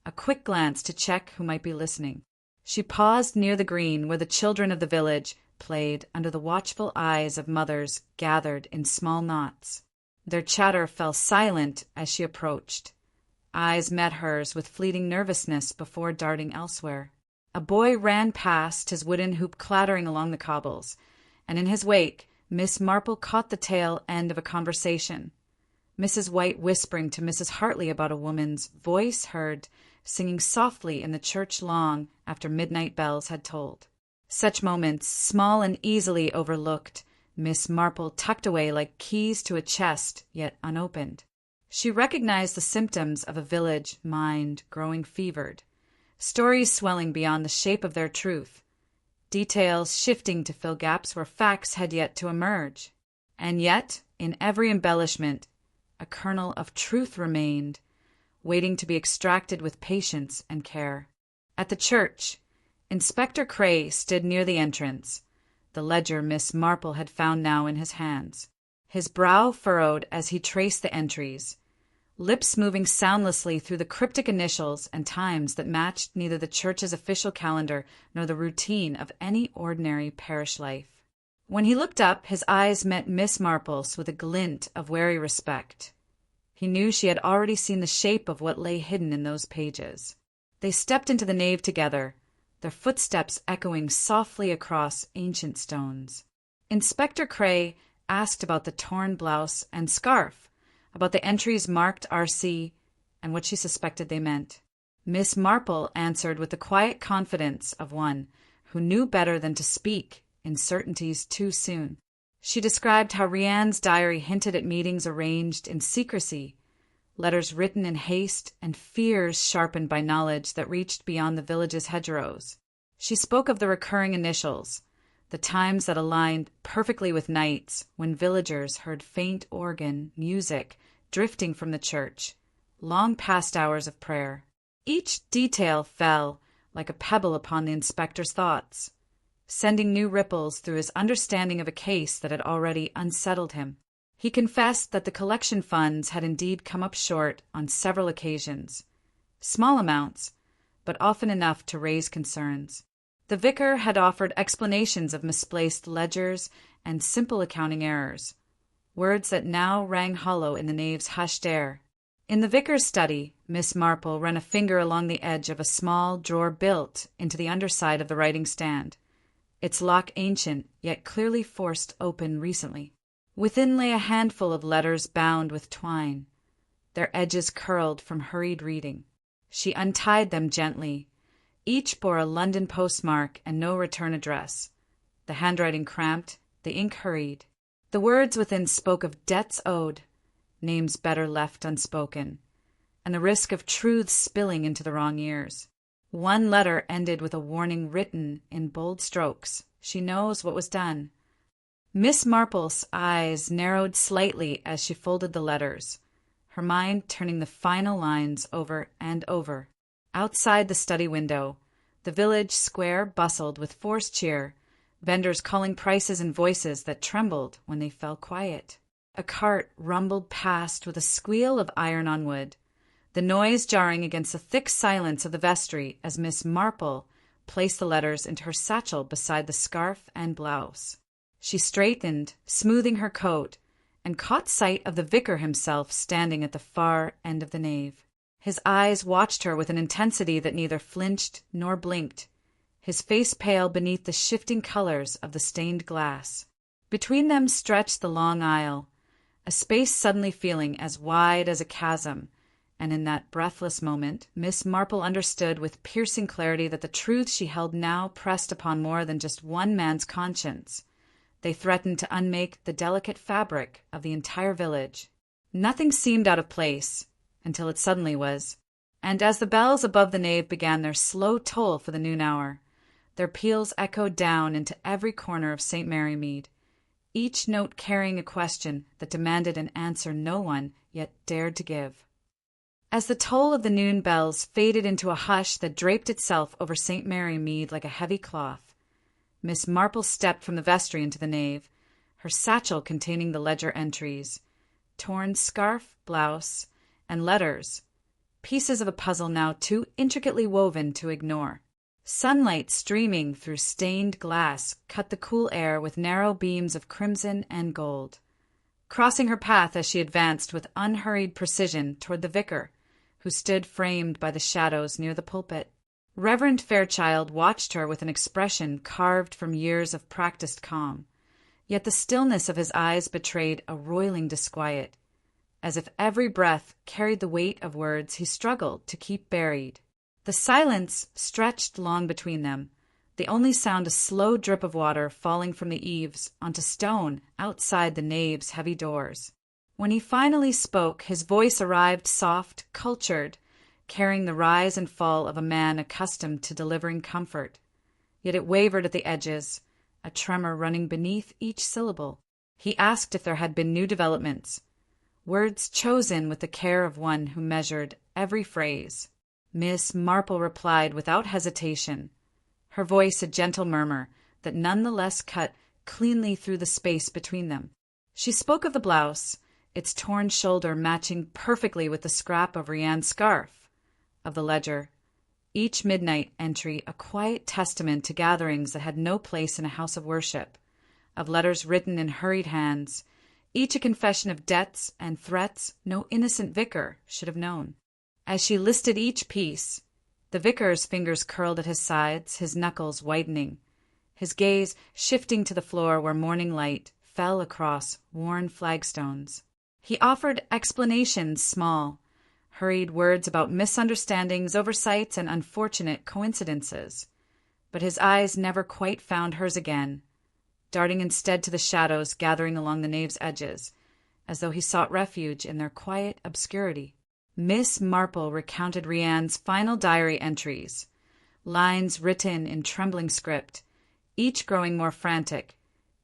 a quick glance to check who might be listening. She paused near the green where the children of the village played under the watchful eyes of mothers gathered in small knots. Their chatter fell silent as she approached. Eyes met hers with fleeting nervousness before darting elsewhere. A boy ran past, his wooden hoop clattering along the cobbles, and in his wake Miss Marple caught the tail end of a conversation. Mrs. White whispering to Mrs. Hartley about a woman's voice heard singing softly in the church long after midnight bells had tolled. Such moments, small and easily overlooked, Miss Marple tucked away like keys to a chest, yet unopened. She recognized the symptoms of a village mind growing fevered, stories swelling beyond the shape of their truth, details shifting to fill gaps where facts had yet to emerge. And yet, in every embellishment, a kernel of truth remained, waiting to be extracted with patience and care. At the church, Inspector Cray stood near the entrance, the ledger Miss Marple had found now in his hands. His brow furrowed as he traced the entries, lips moving soundlessly through the cryptic initials and times that matched neither the church's official calendar nor the routine of any ordinary parish life. When he looked up, his eyes met Miss Marple's with a glint of wary respect. He knew she had already seen the shape of what lay hidden in those pages. They stepped into the nave together, their footsteps echoing softly across ancient stones. Inspector Cray asked about the torn blouse and scarf, about the entries marked R.C., and what she suspected they meant. Miss Marple answered with the quiet confidence of one who knew better than to speak in certainties too soon. She described how Rianne's diary hinted at meetings arranged in secrecy, letters written in haste, and fears sharpened by knowledge that reached beyond the village's hedgerows. She spoke of the recurring initials, the times that aligned perfectly with nights when villagers heard faint organ music drifting from the church, long past hours of prayer. Each detail fell like a pebble upon the inspector's thoughts, sending new ripples through his understanding of a case that had already unsettled him. He confessed that the collection funds had indeed come up short on several occasions, small amounts, but often enough to raise concerns. The vicar had offered explanations of misplaced ledgers and simple accounting errors, words that now rang hollow in the nave's hushed air. In the vicar's study, Miss Marple ran a finger along the edge of a small drawer built into the underside of the writing stand, its lock ancient, yet clearly forced open recently. Within lay a handful of letters bound with twine, their edges curled from hurried reading. She untied them gently. Each bore a London postmark and no return address. The handwriting cramped, the ink hurried. The words within spoke of debts owed, names better left unspoken, and the risk of truths spilling into the wrong ears. One letter ended with a warning written in bold strokes. She knows what was done. Miss Marple's eyes narrowed slightly as she folded the letters, her mind turning the final lines over and over. Outside the study window, the village square bustled with forced cheer, vendors calling prices in voices that trembled when they fell quiet. A cart rumbled past with a squeal of iron on wood, the noise jarring against the thick silence of the vestry as Miss Marple placed the letters into her satchel beside the scarf and blouse. She straightened, smoothing her coat, and caught sight of the vicar himself standing at the far end of the nave. His eyes watched her with an intensity that neither flinched nor blinked, his face pale beneath the shifting colors of the stained glass. Between them stretched the long aisle, a space suddenly feeling as wide as a chasm, and in that breathless moment Miss Marple understood with piercing clarity that the truths she held now pressed upon more than just one man's conscience. They threatened to unmake the delicate fabric of the entire village. Nothing seemed out of place, until it suddenly was, and as the bells above the nave began their slow toll for the noon hour, their peals echoed down into every corner of St. Mary Mead, each note carrying a question that demanded an answer no one yet dared to give. As the toll of the noon bells faded into a hush that draped itself over St. Mary Mead like a heavy cloth, Miss Marple stepped from the vestry into the nave, her satchel containing the ledger entries, torn scarf, blouse, and letters, pieces of a puzzle now too intricately woven to ignore. Sunlight streaming through stained glass cut the cool air with narrow beams of crimson and gold, crossing her path as she advanced with unhurried precision toward the vicar, who stood framed by the shadows near the pulpit. Reverend Fairchild watched her with an expression carved from years of practiced calm, yet the stillness of his eyes betrayed a roiling disquiet, as if every breath carried the weight of words he struggled to keep buried. The silence stretched long between them, the only sound a slow drip of water falling from the eaves onto stone outside the nave's heavy doors. When he finally spoke, his voice arrived soft, cultured, carrying the rise and fall of a man accustomed to delivering comfort. Yet it wavered at the edges, a tremor running beneath each syllable. He asked if there had been new developments, words chosen with the care of one who measured every phrase. Miss Marple replied without hesitation, her voice a gentle murmur, that none the less cut cleanly through the space between them. She spoke of the blouse, its torn shoulder matching perfectly with the scrap of Rianne's scarf, of the ledger, each midnight entry a quiet testament to gatherings that had no place in a house of worship, of letters written in hurried hands, each a confession of debts and threats no innocent vicar should have known. As she listed each piece, the vicar's fingers curled at his sides, his knuckles whitening, his gaze shifting to the floor where morning light fell across worn flagstones. He offered explanations small, hurried words about misunderstandings, oversights, and unfortunate coincidences. But his eyes never quite found hers again, darting instead to the shadows gathering along the nave's edges, as though he sought refuge in their quiet obscurity. Miss Marple recounted Rianne's final diary entries, lines written in trembling script, each growing more frantic,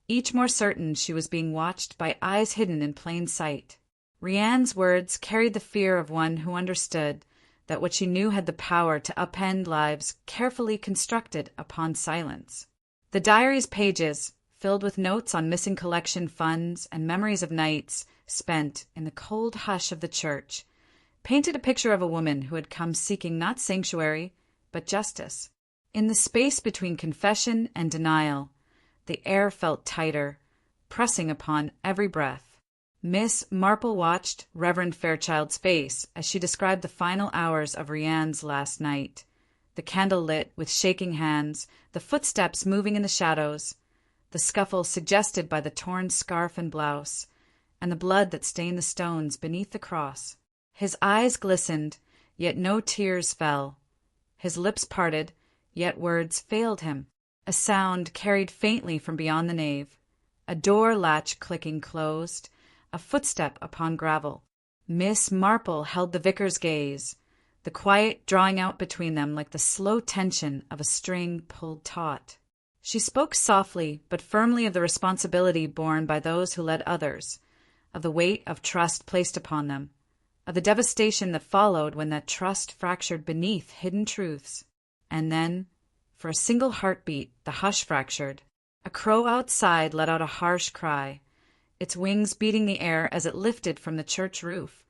each more certain she was being watched by eyes hidden in plain sight. Rianne's words carried the fear of one who understood that what she knew had the power to upend lives carefully constructed upon silence. The diary's pages, filled with notes on missing collection funds and memories of nights spent in the cold hush of the church, painted a picture of a woman who had come seeking not sanctuary, but justice. In the space between confession and denial, the air felt tighter, pressing upon every breath. Miss Marple watched Reverend Fairchild's face as she described the final hours of Rianne's last night, the candle lit with shaking hands, the footsteps moving in the shadows, the scuffle suggested by the torn scarf and blouse, and the blood that stained the stones beneath the cross. His eyes glistened, yet no tears fell. His lips parted, yet words failed him. A sound carried faintly from beyond the nave, a door latch clicking closed, a footstep upon gravel. Miss Marple held the vicar's gaze, the quiet drawing out between them like the slow tension of a string pulled taut. She spoke softly but firmly of the responsibility borne by those who led others, of the weight of trust placed upon them, of the devastation that followed when that trust fractured beneath hidden truths. And then, for a single heartbeat, the hush fractured. A crow outside let out a harsh cry, its wings beating the air as it lifted from the church roof,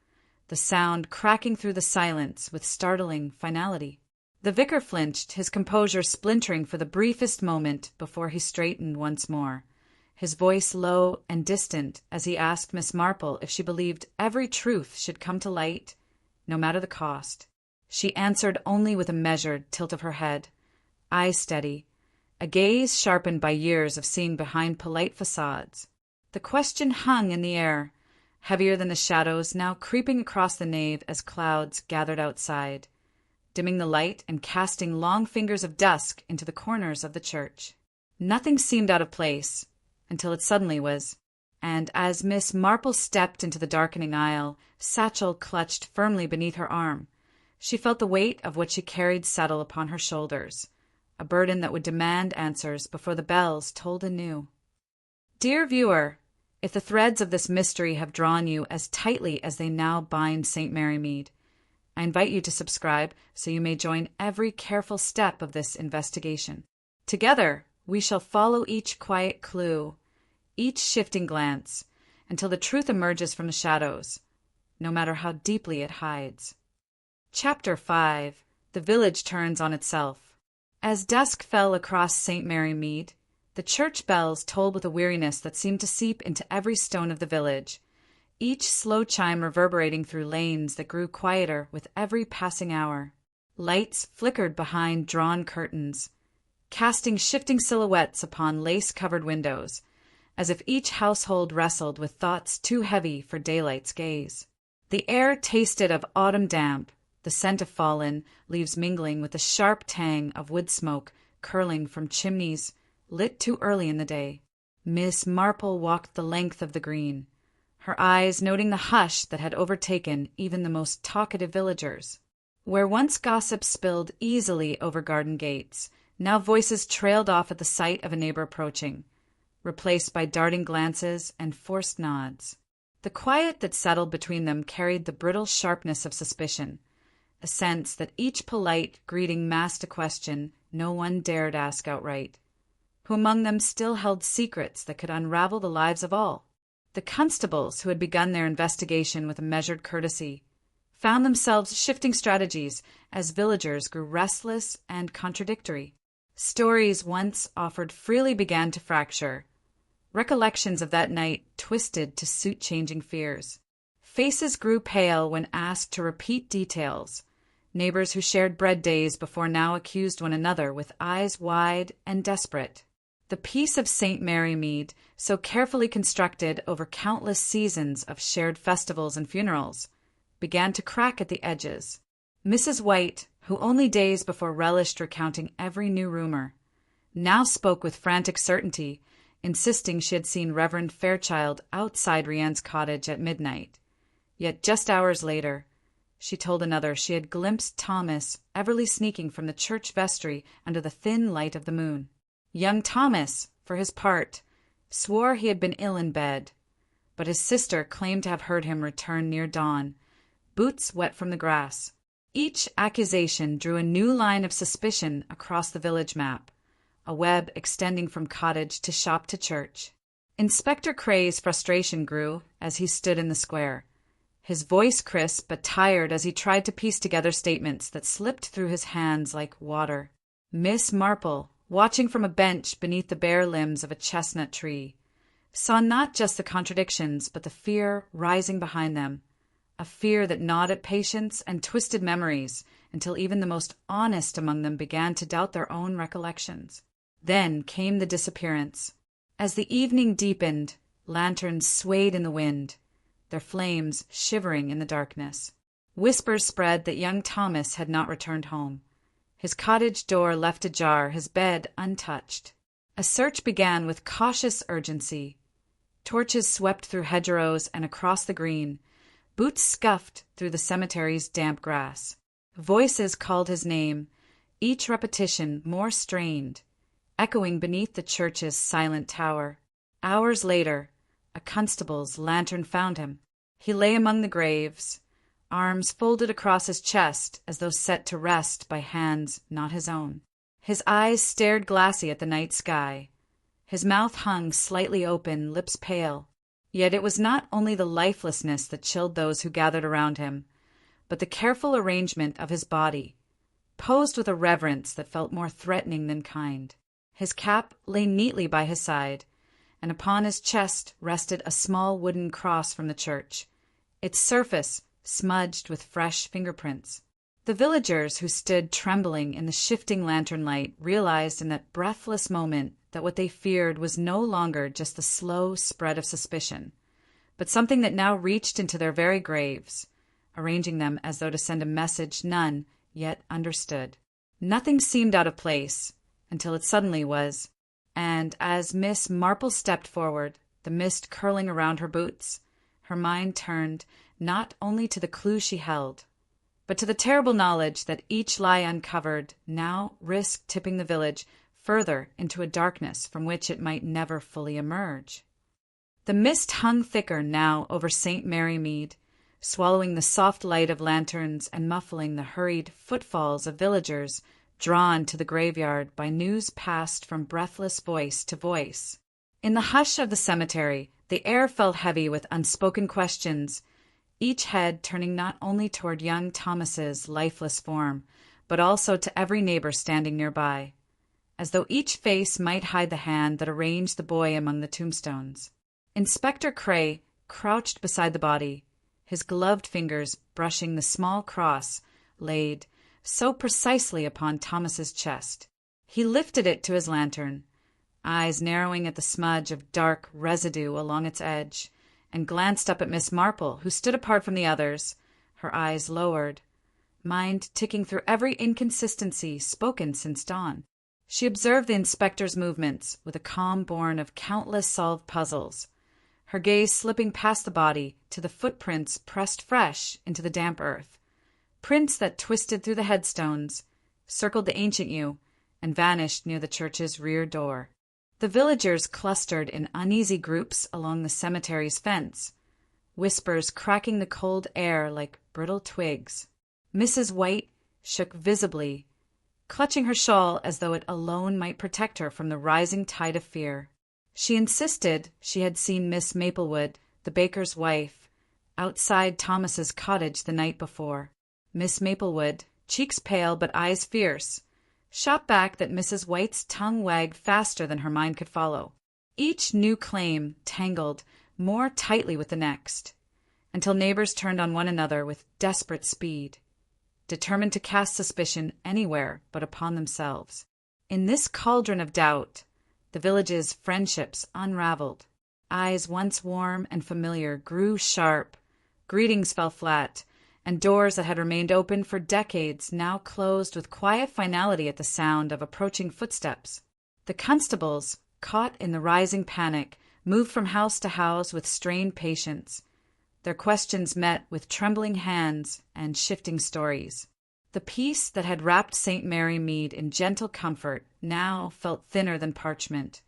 the sound cracking through the silence with startling finality. The vicar flinched, his composure splintering for the briefest moment before he straightened once more, his voice low and distant as he asked Miss Marple if she believed every truth should come to light, no matter the cost. She answered only with a measured tilt of her head, eyes steady, a gaze sharpened by years of seeing behind polite facades. The question hung in the air, heavier than the shadows now creeping across the nave as clouds gathered outside, dimming the light and casting long fingers of dusk into the corners of the church. Nothing seemed out of place, until it suddenly was, and as Miss Marple stepped into the darkening aisle, satchel clutched firmly beneath her arm, she felt the weight of what she carried settle upon her shoulders, a burden that would demand answers before the bells tolled anew. Dear viewer, if the threads of this mystery have drawn you as tightly as they now bind St. Mary Mead, I invite you to subscribe so you may join every careful step of this investigation. Together, we shall follow each quiet clue, each shifting glance, until the truth emerges from the shadows, no matter how deeply it hides. Chapter 5. The village turns on itself. As dusk fell across St. Mary Mead, the church bells tolled with a weariness that seemed to seep into every stone of the village, each slow chime reverberating through lanes that grew quieter with every passing hour. Lights flickered behind drawn curtains, casting shifting silhouettes upon lace-covered windows, as if each household wrestled with thoughts too heavy for daylight's gaze. The air tasted of autumn damp, the scent of fallen leaves mingling with the sharp tang of wood smoke curling from chimneys lit too early in the day. Miss Marple walked the length of the green, her eyes noting the hush that had overtaken even the most talkative villagers. Where once gossip spilled easily over garden gates, now voices trailed off at the sight of a neighbor approaching, replaced by darting glances and forced nods. The quiet that settled between them carried the brittle sharpness of suspicion, a sense that each polite greeting masked a question no one dared ask outright. who among them still held secrets that could unravel the lives of all. The constables, who had begun their investigation with a measured courtesy, found themselves shifting strategies as villagers grew restless and contradictory. Stories once offered freely began to fracture. Recollections of that night twisted to suit changing fears. Faces grew pale when asked to repeat details. Neighbors who shared bread days before now accused one another with eyes wide and desperate. The peace of St. Mary Mead, so carefully constructed over countless seasons of shared festivals and funerals, began to crack at the edges. Mrs. White, who only days before relished recounting every new rumor, now spoke with frantic certainty, insisting she had seen Reverend Fairchild outside Rianne's cottage at midnight. Yet just hours later, she told another she had glimpsed Thomas everly sneaking from the church vestry under the thin light of the moon. Young Thomas, for his part, swore he had been ill in bed, but his sister claimed to have heard him return near dawn, boots wet from the grass. Each accusation drew a new line of suspicion across the village map, a web extending from cottage to shop to church. Inspector Cray's frustration grew as he stood in the square, his voice crisp but tired as he tried to piece together statements that slipped through his hands like water. Miss Marple, watching from a bench beneath the bare limbs of a chestnut tree, saw not just the contradictions but the fear rising behind them, a fear that gnawed at patience and twisted memories until even the most honest among them began to doubt their own recollections. Then came the disappearance. As the evening deepened, lanterns swayed in the wind, their flames shivering in the darkness. Whispers spread that young Thomas had not returned home, his cottage door left ajar, his bed untouched. A search began with cautious urgency. Torches swept through hedgerows and across the green. Boots scuffed through the cemetery's damp grass. Voices called his name, each repetition more strained, echoing beneath the church's silent tower. Hours later, a constable's lantern found him. He lay among the graves, arms folded across his chest as though set to rest by hands not his own. His eyes stared glassy at the night sky. His mouth hung slightly open, lips pale. Yet it was not only the lifelessness that chilled those who gathered around him, but the careful arrangement of his body, posed with a reverence that felt more threatening than kind. His cap lay neatly by his side, and upon his chest rested a small wooden cross from the church, its surface smudged with fresh fingerprints. The villagers who stood trembling in the shifting lantern light realized in that breathless moment that what they feared was no longer just the slow spread of suspicion, but something that now reached into their very graves, arranging them as though to send a message none yet understood. Nothing seemed out of place until it suddenly was, and as Miss Marple stepped forward, the mist curling around her boots, her mind turned not only to the clue she held, but to the terrible knowledge that each lie uncovered now risked tipping the village further into a darkness from which it might never fully emerge. The mist hung thicker now over St. Mary Mead, swallowing the soft light of lanterns and muffling the hurried footfalls of villagers drawn to the graveyard by news passed from breathless voice to voice. In the hush of the cemetery, the air felt heavy with unspoken questions, each head turning not only toward young Thomas's lifeless form, but also to every neighbor standing nearby, as though each face might hide the hand that arranged the boy among the tombstones. Inspector Cray crouched beside the body, his gloved fingers brushing the small cross laid so precisely upon Thomas's chest. He lifted it to his lantern, eyes narrowing at the smudge of dark residue along its edge, and glanced up at Miss Marple, who stood apart from the others, her eyes lowered, mind ticking through every inconsistency spoken since dawn. She observed the inspector's movements with a calm born of countless solved puzzles, her gaze slipping past the body to the footprints pressed fresh into the damp earth, prints that twisted through the headstones, circled the ancient yew, and vanished near the church's rear door. The villagers clustered in uneasy groups along the cemetery's fence, whispers cracking the cold air like brittle twigs. Mrs. White shook visibly, clutching her shawl as though it alone might protect her from the rising tide of fear. She insisted she had seen Miss Maplewood, the baker's wife, outside Thomas's cottage the night before. Miss Maplewood, cheeks pale but eyes fierce, shot back that Mrs. White's tongue wagged faster than her mind could follow. Each new claim tangled more tightly with the next, until neighbors turned on one another with desperate speed, determined to cast suspicion anywhere but upon themselves. In this cauldron of doubt, the village's friendships unraveled. Eyes once warm and familiar grew sharp, greetings fell flat, and doors that had remained open for decades now closed with quiet finality at the sound of approaching footsteps. The constables, caught in the rising panic, moved from house to house with strained patience, their questions met with trembling hands and shifting stories. The peace that had wrapped St. Mary Mead in gentle comfort now felt thinner than parchment,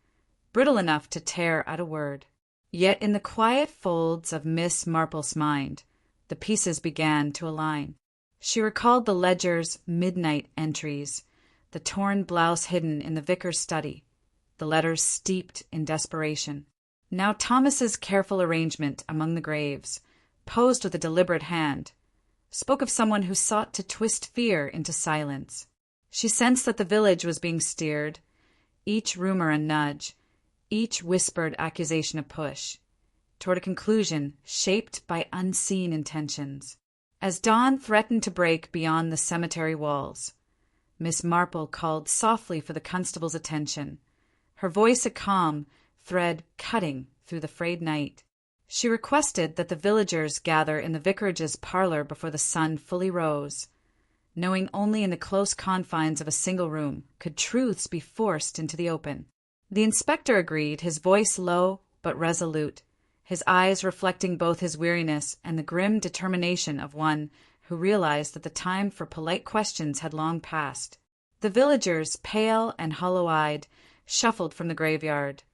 brittle enough to tear at a word. Yet in the quiet folds of Miss Marple's mind, the pieces began to align. She recalled the ledger's midnight entries, the torn blouse hidden in the vicar's study, the letters steeped in desperation. Now Thomas's careful arrangement among the graves, posed with a deliberate hand, spoke of someone who sought to twist fear into silence. She sensed that the village was being steered, each rumor a nudge, each whispered accusation a push, toward a conclusion shaped by unseen intentions. As dawn threatened to break beyond the cemetery walls, Miss Marple called softly for the constable's attention, her voice a calm thread cutting through the frayed night. She requested that the villagers gather in the vicarage's parlor before the sun fully rose, knowing only in the close confines of a single room could truths be forced into the open. The inspector agreed, his voice low but resolute, his eyes reflecting both his weariness and the grim determination of one who realized that the time for polite questions had long passed. The villagers, pale and hollow-eyed, shuffled from the graveyard,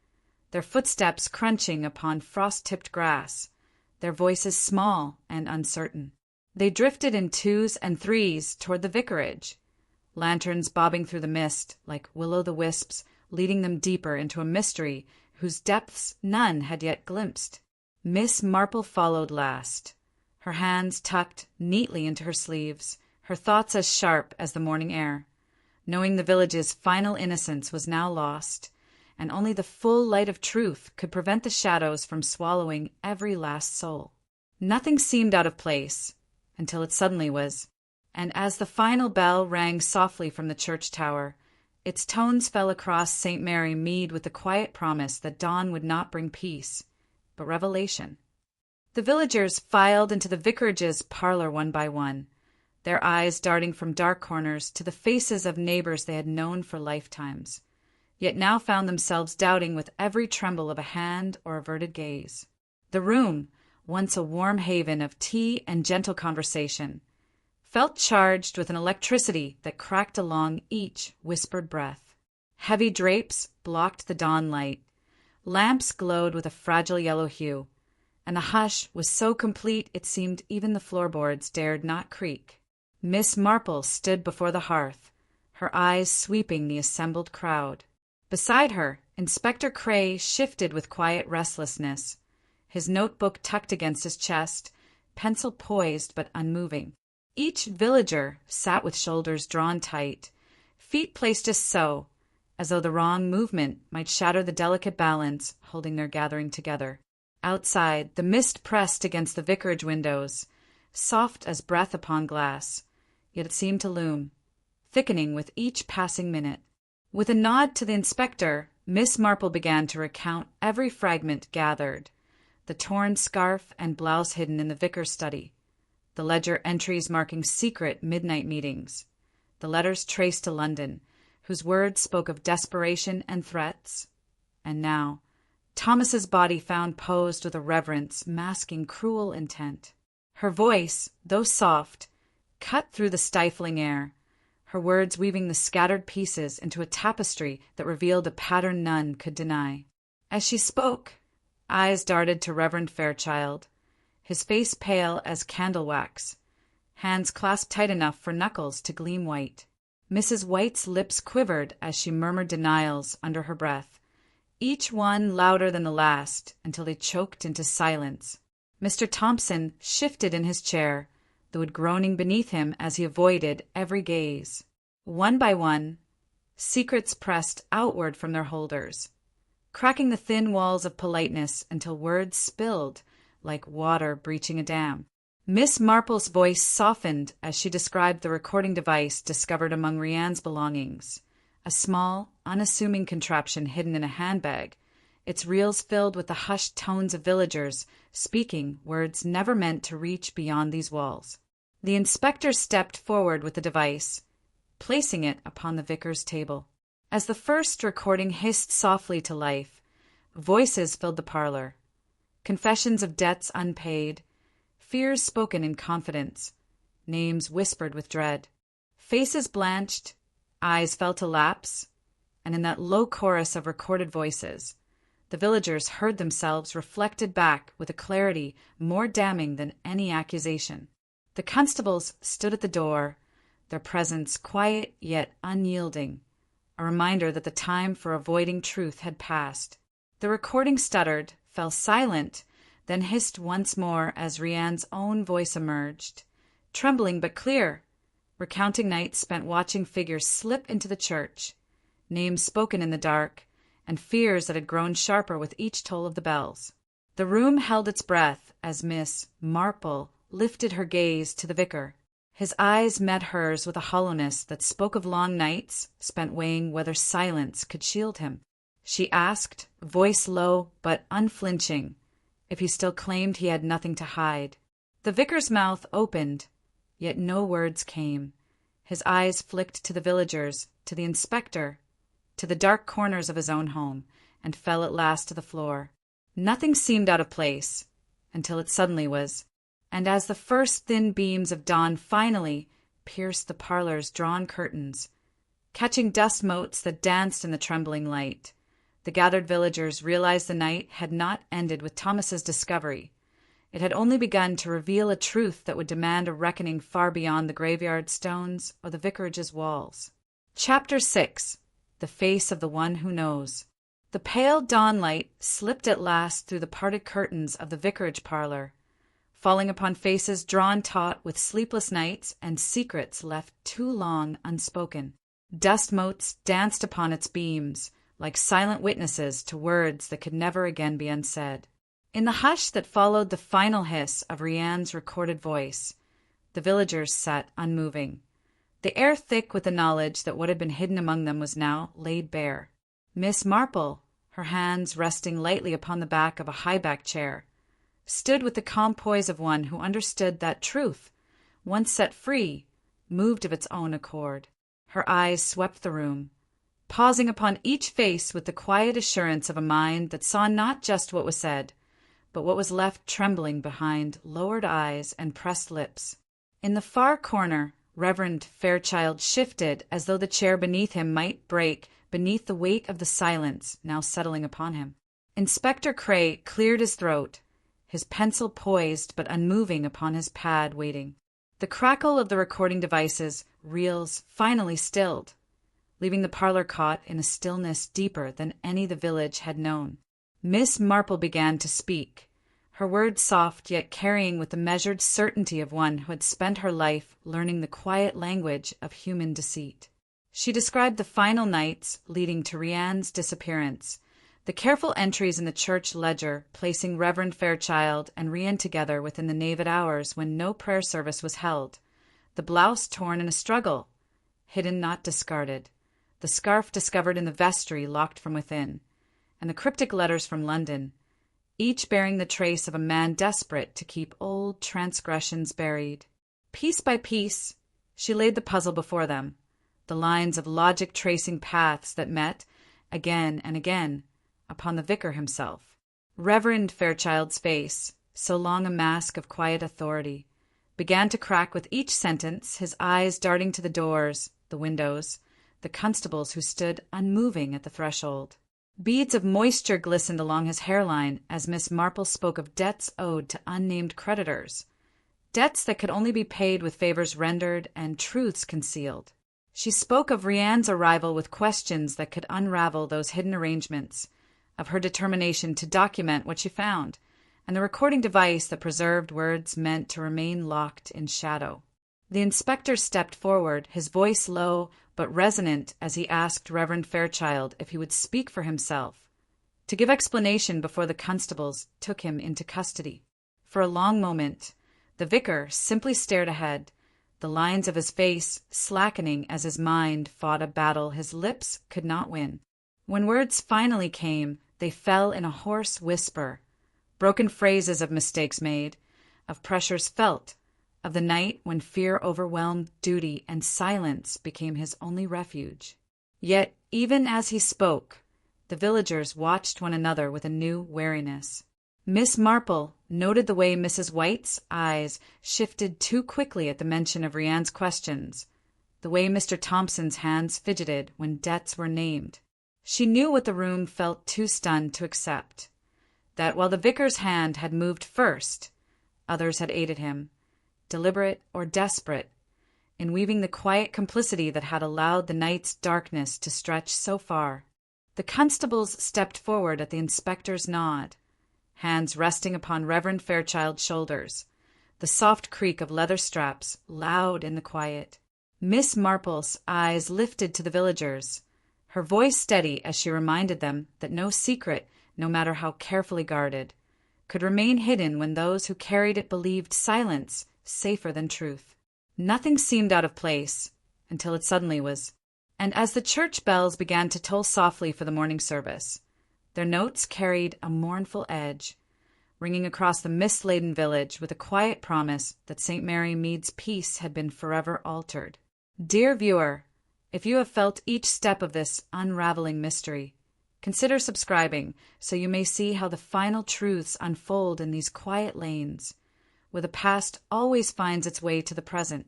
their footsteps crunching upon frost-tipped grass, their voices small and uncertain. They drifted in twos and threes toward the vicarage, lanterns bobbing through the mist like will-o'-the-wisps, leading them deeper into a mystery whose depths none had yet glimpsed. Miss Marple followed last, her hands tucked neatly into her sleeves, her thoughts as sharp as the morning air, knowing the village's final innocence was now lost, and only the full light of truth could prevent the shadows from swallowing every last soul. Nothing seemed out of place, until it suddenly was, and as the final bell rang softly from the church tower, its tones fell across St. Mary Mead with the quiet promise that dawn would not bring peace, but revelation. The villagers filed into the vicarage's parlor one by one, their eyes darting from dark corners to the faces of neighbors they had known for lifetimes, yet now found themselves doubting with every tremble of a hand or averted gaze. The room, once a warm haven of tea and gentle conversation, felt charged with an electricity that cracked along each whispered breath. Heavy drapes blocked the dawn light, lamps glowed with a fragile yellow hue, and the hush was so complete it seemed even the floorboards dared not creak. Miss Marple stood before the hearth, her eyes sweeping the assembled crowd. Beside her, Inspector Cray shifted with quiet restlessness, his notebook tucked against his chest, pencil poised but unmoving. Each villager sat with shoulders drawn tight, feet placed just so, as though the wrong movement might shatter the delicate balance holding their gathering together. Outside, the mist pressed against the vicarage windows, soft as breath upon glass, yet it seemed to loom, thickening with each passing minute. With a nod to the inspector, Miss Marple began to recount every fragment gathered, the torn scarf and blouse hidden in the vicar's study, the ledger entries marking secret midnight meetings, the letters traced to London, whose words spoke of desperation and threats, and now, Thomas's body found posed with a reverence masking cruel intent. Her voice, though soft, cut through the stifling air, her words weaving the scattered pieces into a tapestry that revealed a pattern none could deny. As she spoke, eyes darted to Reverend Fairchild, his face pale as candle wax, hands clasped tight enough for knuckles to gleam white. Mrs. White's lips quivered as she murmured denials under her breath, each one louder than the last, until they choked into silence. Mr. Thompson shifted in his chair, the wood groaning beneath him as he avoided every gaze. One by one, secrets pressed outward from their holders, cracking the thin walls of politeness until words spilled like water breaching a dam. Miss Marple's voice softened as she described the recording device discovered among Rianne's belongings, a small, unassuming contraption hidden in a handbag, its reels filled with the hushed tones of villagers speaking words never meant to reach beyond these walls. The inspector stepped forward with the device, placing it upon the vicar's table. As the first recording hissed softly to life, voices filled the parlor. Confessions of debts unpaid, fears spoken in confidence, names whispered with dread. Faces blanched, eyes fell to lapse, and in that low chorus of recorded voices, the villagers heard themselves reflected back with a clarity more damning than any accusation. The constables stood at the door, their presence quiet yet unyielding, a reminder that the time for avoiding truth had passed. The recording stuttered, fell silent, then hissed once more as Rianne's own voice emerged, trembling but clear, recounting nights spent watching figures slip into the church, names spoken in the dark, and fears that had grown sharper with each toll of the bells. The room held its breath as Miss Marple lifted her gaze to the vicar. His eyes met hers with a hollowness that spoke of long nights spent weighing whether silence could shield him. She asked, voice low but unflinching, if he still claimed he had nothing to hide. The vicar's mouth opened, yet no words came. His eyes flicked to the villagers, to the inspector, to the dark corners of his own home, and fell at last to the floor. Nothing seemed out of place, until it suddenly was, and as the first thin beams of dawn finally pierced the parlor's drawn curtains, catching dust motes that danced in the trembling light, the gathered villagers realized the night had not ended with Thomas's discovery. It had only begun to reveal a truth that would demand a reckoning far beyond the graveyard stones or the vicarage's walls. Chapter 6. The Face of the One Who Knows. The pale dawnlight slipped at last through the parted curtains of the vicarage parlor, falling upon faces drawn taut with sleepless nights and secrets left too long unspoken. Dust motes danced upon its beams, like silent witnesses to words that could never again be unsaid. In the hush that followed the final hiss of Rianne's recorded voice, the villagers sat unmoving, the air thick with the knowledge that what had been hidden among them was now laid bare. Miss Marple, her hands resting lightly upon the back of a high-backed chair, stood with the calm poise of one who understood that truth, once set free, moved of its own accord. Her eyes swept the room, pausing upon each face with the quiet assurance of a mind that saw not just what was said, but what was left trembling behind lowered eyes and pressed lips. In the far corner, Reverend Fairchild shifted as though the chair beneath him might break beneath the weight of the silence now settling upon him. Inspector Cray cleared his throat, his pencil poised but unmoving upon his pad waiting. The crackle of the recording device's reels finally stilled, leaving the parlor caught in a stillness deeper than any the village had known. Miss Marple began to speak, her words soft yet carrying with the measured certainty of one who had spent her life learning the quiet language of human deceit. She described the final nights leading to Rianne's disappearance, the careful entries in the church ledger placing Reverend Fairchild and Rianne together within the nave at hours when no prayer service was held, the blouse torn in a struggle, hidden not discarded, the scarf discovered in the vestry locked from within, and the cryptic letters from London, each bearing the trace of a man desperate to keep old transgressions buried. Piece by piece, she laid the puzzle before them, the lines of logic tracing paths that met, again and again, upon the vicar himself. Reverend Fairchild's face, so long a mask of quiet authority, began to crack with each sentence, his eyes darting to the doors, the windows, the constables who stood unmoving at the threshold. Beads of moisture glistened along his hairline as Miss Marple spoke of debts owed to unnamed creditors, debts that could only be paid with favors rendered and truths concealed. She spoke of Rianne's arrival with questions that could unravel those hidden arrangements, of her determination to document what she found, and the recording device that preserved words meant to remain locked in shadow. The inspector stepped forward, his voice low but resonant, as he asked Reverend Fairchild if he would speak for himself, to give explanation before the constables took him into custody. For a long moment, the vicar simply stared ahead, the lines of his face slackening as his mind fought a battle his lips could not win. When words finally came, they fell in a hoarse whisper, broken phrases of mistakes made, of pressures felt, of the night when fear overwhelmed duty and silence became his only refuge. Yet, even as he spoke, the villagers watched one another with a new wariness. Miss Marple noted the way Mrs. White's eyes shifted too quickly at the mention of Rianne's questions, the way Mr. Thompson's hands fidgeted when debts were named. She knew what the room felt too stunned to accept, that while the vicar's hand had moved first, others had aided him, deliberate or desperate, in weaving the quiet complicity that had allowed the night's darkness to stretch so far. The constables stepped forward at the inspector's nod, hands resting upon Reverend Fairchild's shoulders, the soft creak of leather straps loud in the quiet. Miss Marple's eyes lifted to the villagers, her voice steady as she reminded them that no secret, no matter how carefully guarded, could remain hidden when those who carried it believed silence safer than truth. Nothing seemed out of place until it suddenly was, and as the church bells began to toll softly for the morning service, their notes carried a mournful edge, ringing across the mist-laden village with a quiet promise that St. Mary Mead's peace had been forever altered. Dear viewer, if you have felt each step of this unraveling mystery, consider subscribing so you may see how the final truths unfold in these quiet lanes, where the past always finds its way to the present.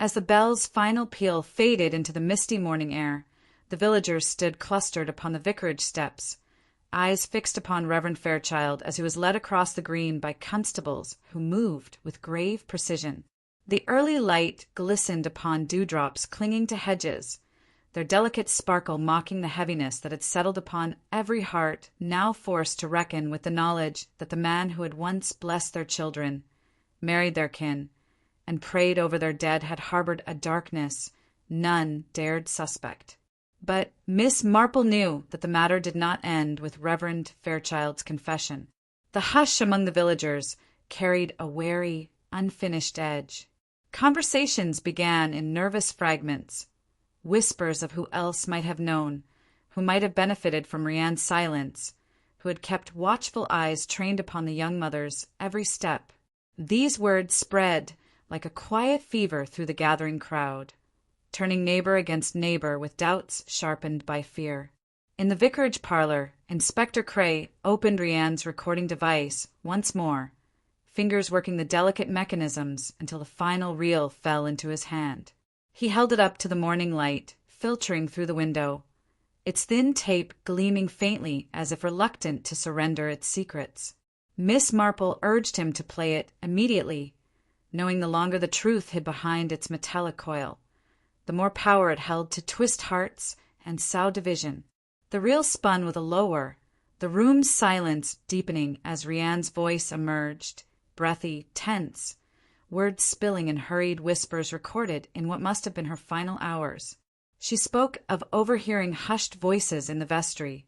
As the bell's final peal faded into the misty morning air, the villagers stood clustered upon the vicarage steps, eyes fixed upon Reverend Fairchild as he was led across the green by constables who moved with grave precision. The early light glistened upon dewdrops clinging to hedges, their delicate sparkle mocking the heaviness that had settled upon every heart now forced to reckon with the knowledge that the man who had once blessed their children, married their kin, and prayed over their dead had harbored a darkness none dared suspect. But Miss Marple knew that the matter did not end with Reverend Fairchild's confession. The hush among the villagers carried a wary, unfinished edge. Conversations began in nervous fragments, whispers of who else might have known, who might have benefited from Rianne's silence, who had kept watchful eyes trained upon the young mother's every step. These words spread like a quiet fever through the gathering crowd, turning neighbor against neighbor with doubts sharpened by fear. In the vicarage parlor, Inspector Cray opened Rianne's recording device once more, fingers working the delicate mechanisms until the final reel fell into his hand. He held it up to the morning light, filtering through the window, its thin tape gleaming faintly as if reluctant to surrender its secrets. Miss Marple urged him to play it immediately, knowing the longer the truth hid behind its metallic coil, the more power it held to twist hearts and sow division. The reel spun with a lower, the room's silence deepening as Rianne's voice emerged, breathy, tense, words spilling in hurried whispers recorded in what must have been her final hours. She spoke of overhearing hushed voices in the vestry,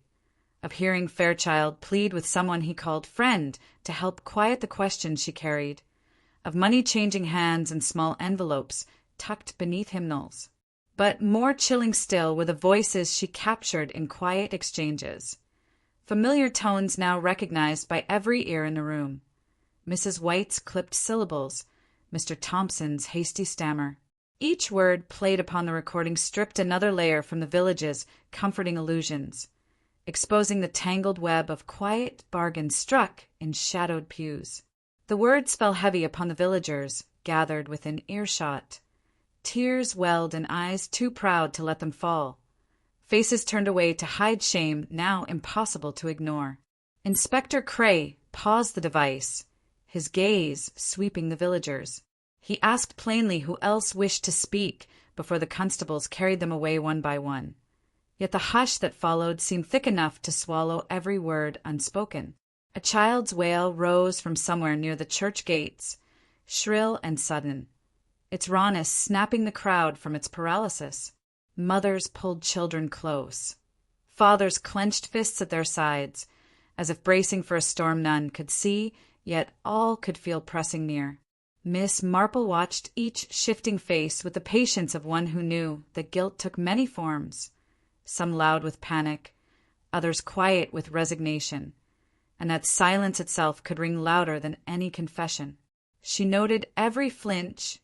of hearing Fairchild plead with someone he called friend to help quiet the questions she carried, of money-changing hands and small envelopes tucked beneath hymnals. But more chilling still were the voices she captured in quiet exchanges, familiar tones now recognized by every ear in the room. Mrs. White's clipped syllables, Mr. Thompson's hasty stammer. Each word played upon the recording stripped another layer from the village's comforting illusions, exposing the tangled web of quiet bargains struck in shadowed pews. The words fell heavy upon the villagers gathered within earshot. Tears welled in eyes too proud to let them fall. Faces turned away to hide shame now impossible to ignore. Inspector Cray paused the device, his gaze sweeping the villagers. He asked plainly who else wished to speak, before the constables carried them away one by one. Yet the hush that followed seemed thick enough to swallow every word unspoken. A child's wail rose from somewhere near the church gates, shrill and sudden, its rawness snapping the crowd from its paralysis. Mothers pulled children close. Fathers clenched fists at their sides, as if bracing for a storm none could see, yet all could feel pressing near. Miss Marple watched each shifting face with the patience of one who knew that guilt took many forms, some loud with panic, others quiet with resignation, and that silence itself could ring louder than any confession. She noted every flinch,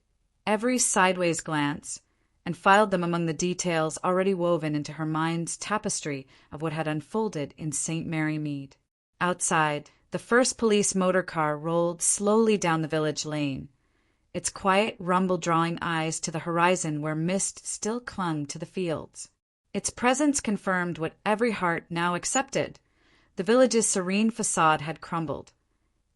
every sideways glance, and filed them among the details already woven into her mind's tapestry of what had unfolded in St. Mary Mead. Outside, the first police motor car rolled slowly down the village lane, its quiet rumble drawing eyes to the horizon where mist still clung to the fields. Its presence confirmed what every heart now accepted. The village's serene facade had crumbled,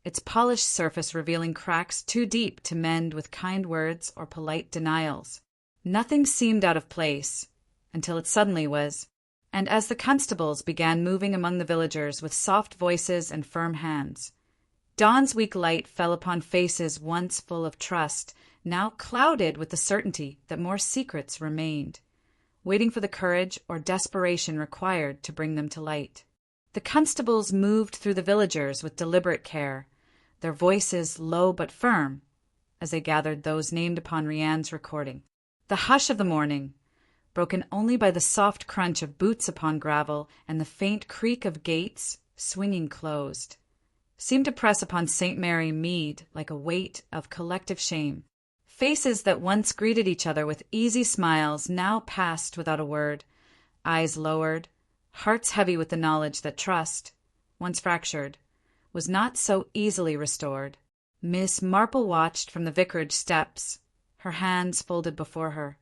its polished surface revealing cracks too deep to mend with kind words or polite denials. Nothing seemed out of place, until it suddenly was, and as the constables began moving among the villagers with soft voices and firm hands, dawn's weak light fell upon faces once full of trust, now clouded with the certainty that more secrets remained, waiting for the courage or desperation required to bring them to light. The constables moved through the villagers with deliberate care, their voices low but firm, as they gathered those named upon Rianne's recording. The hush of the morning, broken only by the soft crunch of boots upon gravel and the faint creak of gates swinging closed, seemed to press upon St. Mary Mead like a weight of collective shame. Faces that once greeted each other with easy smiles now passed without a word, eyes lowered, hearts heavy with the knowledge that trust, once fractured, was not so easily restored. Miss Marple watched from the vicarage steps, her hands folded before her,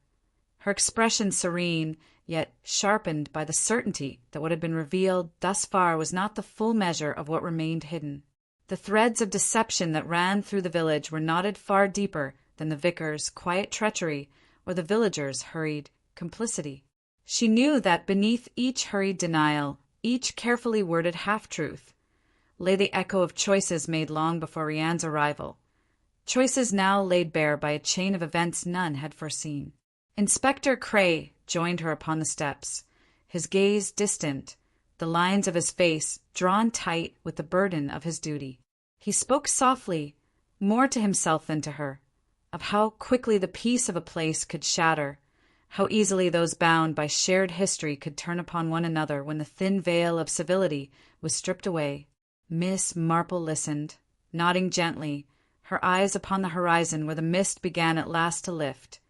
her expression serene, yet sharpened by the certainty that what had been revealed thus far was not the full measure of what remained hidden. The threads of deception that ran through the village were knotted far deeper than the vicar's quiet treachery or the villagers' hurried complicity. She knew that beneath each hurried denial, each carefully worded half-truth, lay the echo of choices made long before Rianne's arrival, choices now laid bare by a chain of events none had foreseen. Inspector Cray joined her upon the steps, his gaze distant, the lines of his face drawn tight with the burden of his duty. He spoke softly, more to himself than to her, of how quickly the peace of a place could shatter, how easily those bound by shared history could turn upon one another when the thin veil of civility was stripped away. Miss Marple listened, nodding gently, her eyes upon the horizon where the mist began at last to lift,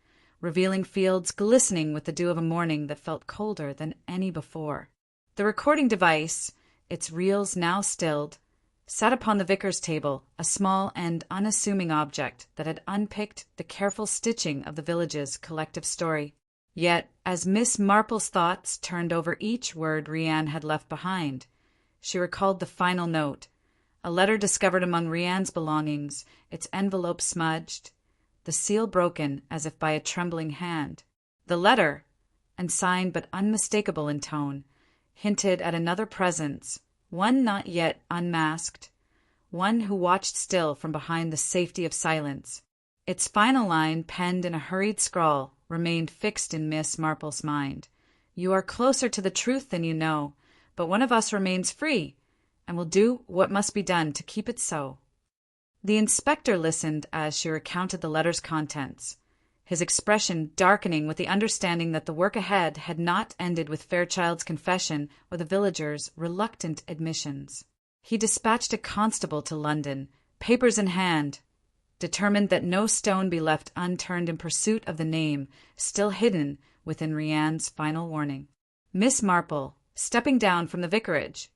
revealing fields glistening with the dew of a morning that felt colder than any before. The recording device, its reels now stilled, sat upon the vicar's table, a small and unassuming object that had unpicked the careful stitching of the village's collective story. Yet, as Miss Marple's thoughts turned over each word Rianne had left behind, she recalled the final note, a letter discovered among Rianne's belongings, its envelope smudged, the seal broken as if by a trembling hand. The letter, unsigned but unmistakable in tone, hinted at another presence, one not yet unmasked, one who watched still from behind the safety of silence. Its final line, penned in a hurried scrawl, remained fixed in Miss Marple's mind. "You are closer to the truth than you know, but one of us remains free, and will do what must be done to keep it so." The inspector listened as she recounted the letter's contents, his expression darkening with the understanding that the work ahead had not ended with Fairchild's confession or the villagers' reluctant admissions. He dispatched a constable to London, papers in hand, determined that no stone be left unturned in pursuit of the name still hidden within Rianne's final warning. Miss Marple, stepping down from the vicarage,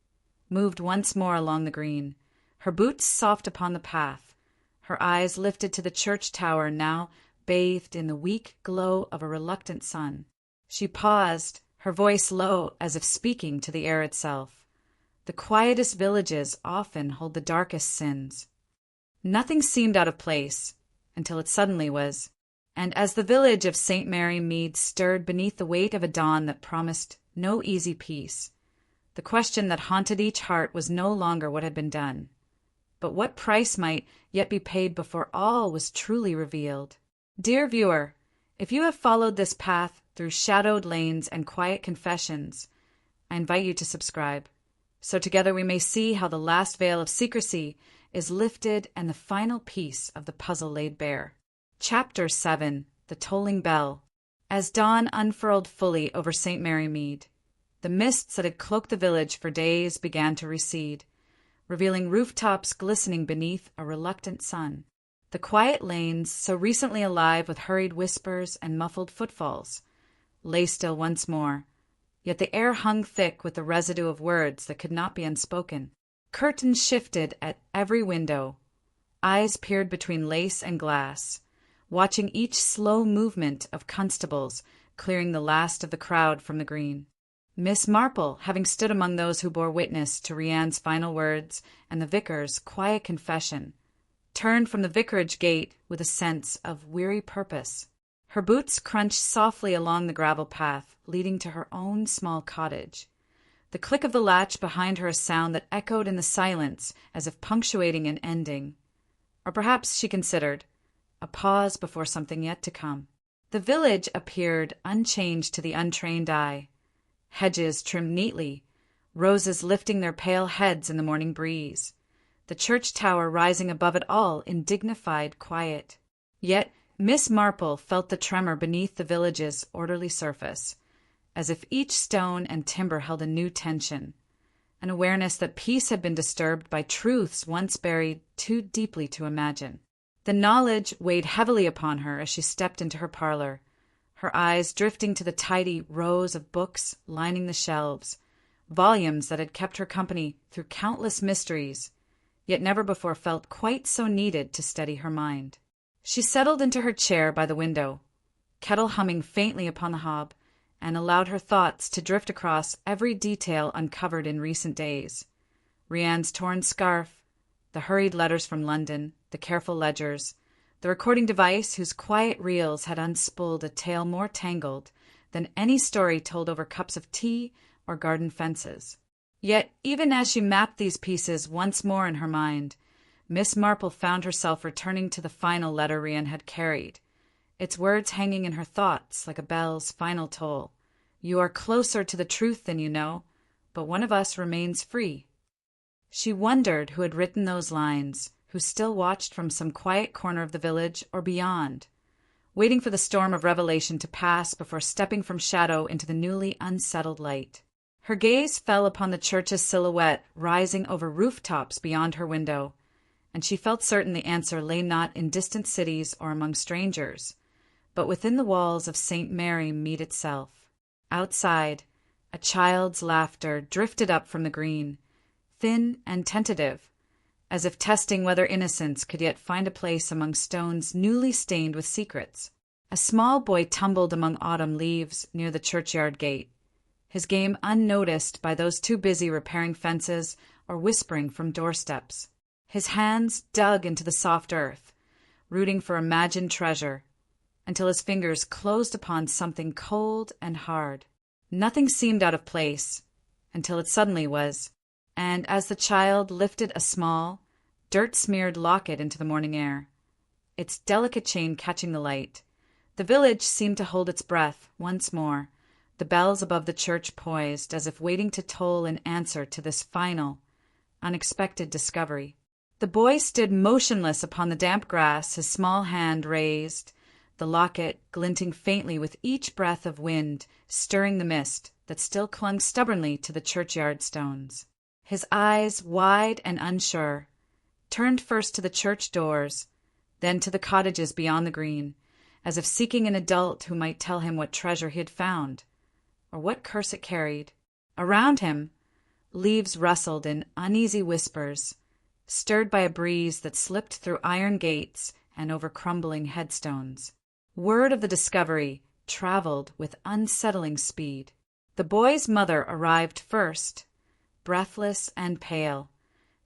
moved once more along the green, her boots soft upon the path, her eyes lifted to the church tower now bathed in the weak glow of a reluctant sun. She paused, her voice low as if speaking to the air itself. The quietest villages often hold the darkest sins. Nothing seemed out of place, until it suddenly was, And as the village of St. Mary Mead stirred beneath the weight of a dawn that promised no easy peace, the question that haunted each heart was no longer what had been done, but what price might yet be paid before all was truly revealed. Dear viewer, if you have followed this path through shadowed lanes and quiet confessions, I invite you to subscribe, so together we may see how the last veil of secrecy is lifted and the final piece of the puzzle laid bare. Chapter 7. The Tolling Bell. As dawn unfurled fully over St. Mary Mead, the mists that had cloaked the village for days began to recede, revealing rooftops glistening beneath a reluctant sun. The quiet lanes, so recently alive with hurried whispers and muffled footfalls, lay still once more, yet the air hung thick with the residue of words that could not be unspoken. Curtains shifted at every window. Eyes peered between lace and glass, watching each slow movement of constables clearing the last of the crowd from the green. Miss Marple, having stood among those who bore witness to Rianne's final words and the vicar's quiet confession, turned from the vicarage gate with a sense of weary purpose. Her boots crunched softly along the gravel path leading to her own small cottage, the click of the latch behind her a sound that echoed in the silence as if punctuating an ending. Or perhaps, she considered, a pause before something yet to come. The village appeared unchanged to the untrained eye. Hedges trimmed neatly, roses lifting their pale heads in the morning breeze, the church tower rising above it all in dignified quiet. Yet Miss Marple felt the tremor beneath the village's orderly surface, as if each stone and timber held a new tension, an awareness that peace had been disturbed by truths once buried too deeply to imagine. The knowledge weighed heavily upon her as she stepped into her parlor, her eyes drifting to the tidy rows of books lining the shelves, volumes that had kept her company through countless mysteries, yet never before felt quite so needed to steady her mind. She settled into her chair by the window, kettle humming faintly upon the hob, and allowed her thoughts to drift across every detail uncovered in recent days. Rianne's torn scarf, the hurried letters from London, the careful ledgers, the recording device whose quiet reels had unspooled a tale more tangled than any story told over cups of tea or garden fences. Yet, even as she mapped these pieces once more in her mind, Miss Marple found herself returning to the final letter Rianne had carried, its words hanging in her thoughts like a bell's final toll. "You are closer to the truth than you know, but one of us remains free." She wondered who had written those lines, who still watched from some quiet corner of the village or beyond, waiting for the storm of revelation to pass before stepping from shadow into the newly unsettled light. Her gaze fell upon the church's silhouette rising over rooftops beyond her window, and she felt certain the answer lay not in distant cities or among strangers, but within the walls of St. Mary Mead itself. Outside, a child's laughter drifted up from the green, thin and tentative, as if testing whether innocence could yet find a place among stones newly stained with secrets. A small boy tumbled among autumn leaves near the churchyard gate, his game unnoticed by those too busy repairing fences or whispering from doorsteps. His hands dug into the soft earth, rooting for imagined treasure, until his fingers closed upon something cold and hard. Nothing seemed out of place, until it suddenly was, and as the child lifted a small, dirt-smeared locket into the morning air, its delicate chain catching the light, the village seemed to hold its breath once more, the bells above the church poised as if waiting to toll in answer to this final, unexpected discovery. The boy stood motionless upon the damp grass, his small hand raised, the locket glinting faintly with each breath of wind stirring the mist that still clung stubbornly to the churchyard stones. His eyes, wide and unsure, turned first to the church doors, then to the cottages beyond the green, as if seeking an adult who might tell him what treasure he had found, or what curse it carried. Around him, leaves rustled in uneasy whispers, stirred by a breeze that slipped through iron gates and over crumbling headstones. Word of the discovery traveled with unsettling speed. The boy's mother arrived first, breathless and pale,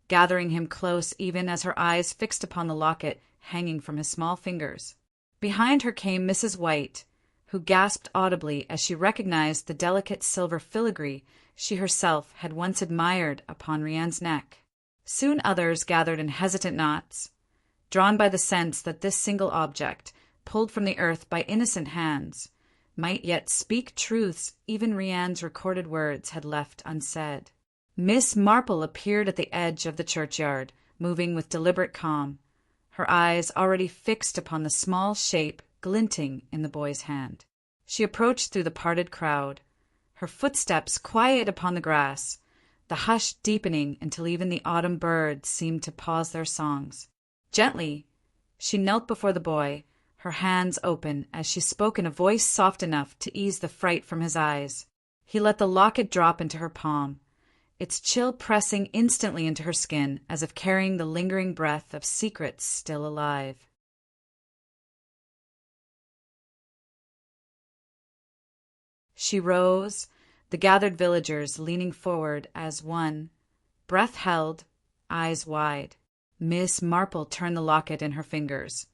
gathering him close even as her eyes fixed upon the locket hanging from his small fingers. Behind her came Mrs. White, who gasped audibly as she recognized the delicate silver filigree she herself had once admired upon Rian's neck. Soon others gathered in hesitant knots, drawn by the sense that this single object, pulled from the earth by innocent hands, might yet speak truths even Rian's recorded words had left unsaid. Miss Marple appeared at the edge of the churchyard, moving with deliberate calm, her eyes already fixed upon the small shape glinting in the boy's hand. She approached through the parted crowd, her footsteps quiet upon the grass, the hush deepening until even the autumn birds seemed to pause their songs. Gently, she knelt before the boy, her hands open as she spoke in a voice soft enough to ease the fright from his eyes. He let the locket drop into her palm, its chill pressing instantly into her skin as if carrying the lingering breath of secrets still alive. She rose, the gathered villagers leaning forward as one, breath held, eyes wide. Miss Marple turned the locket in her fingers,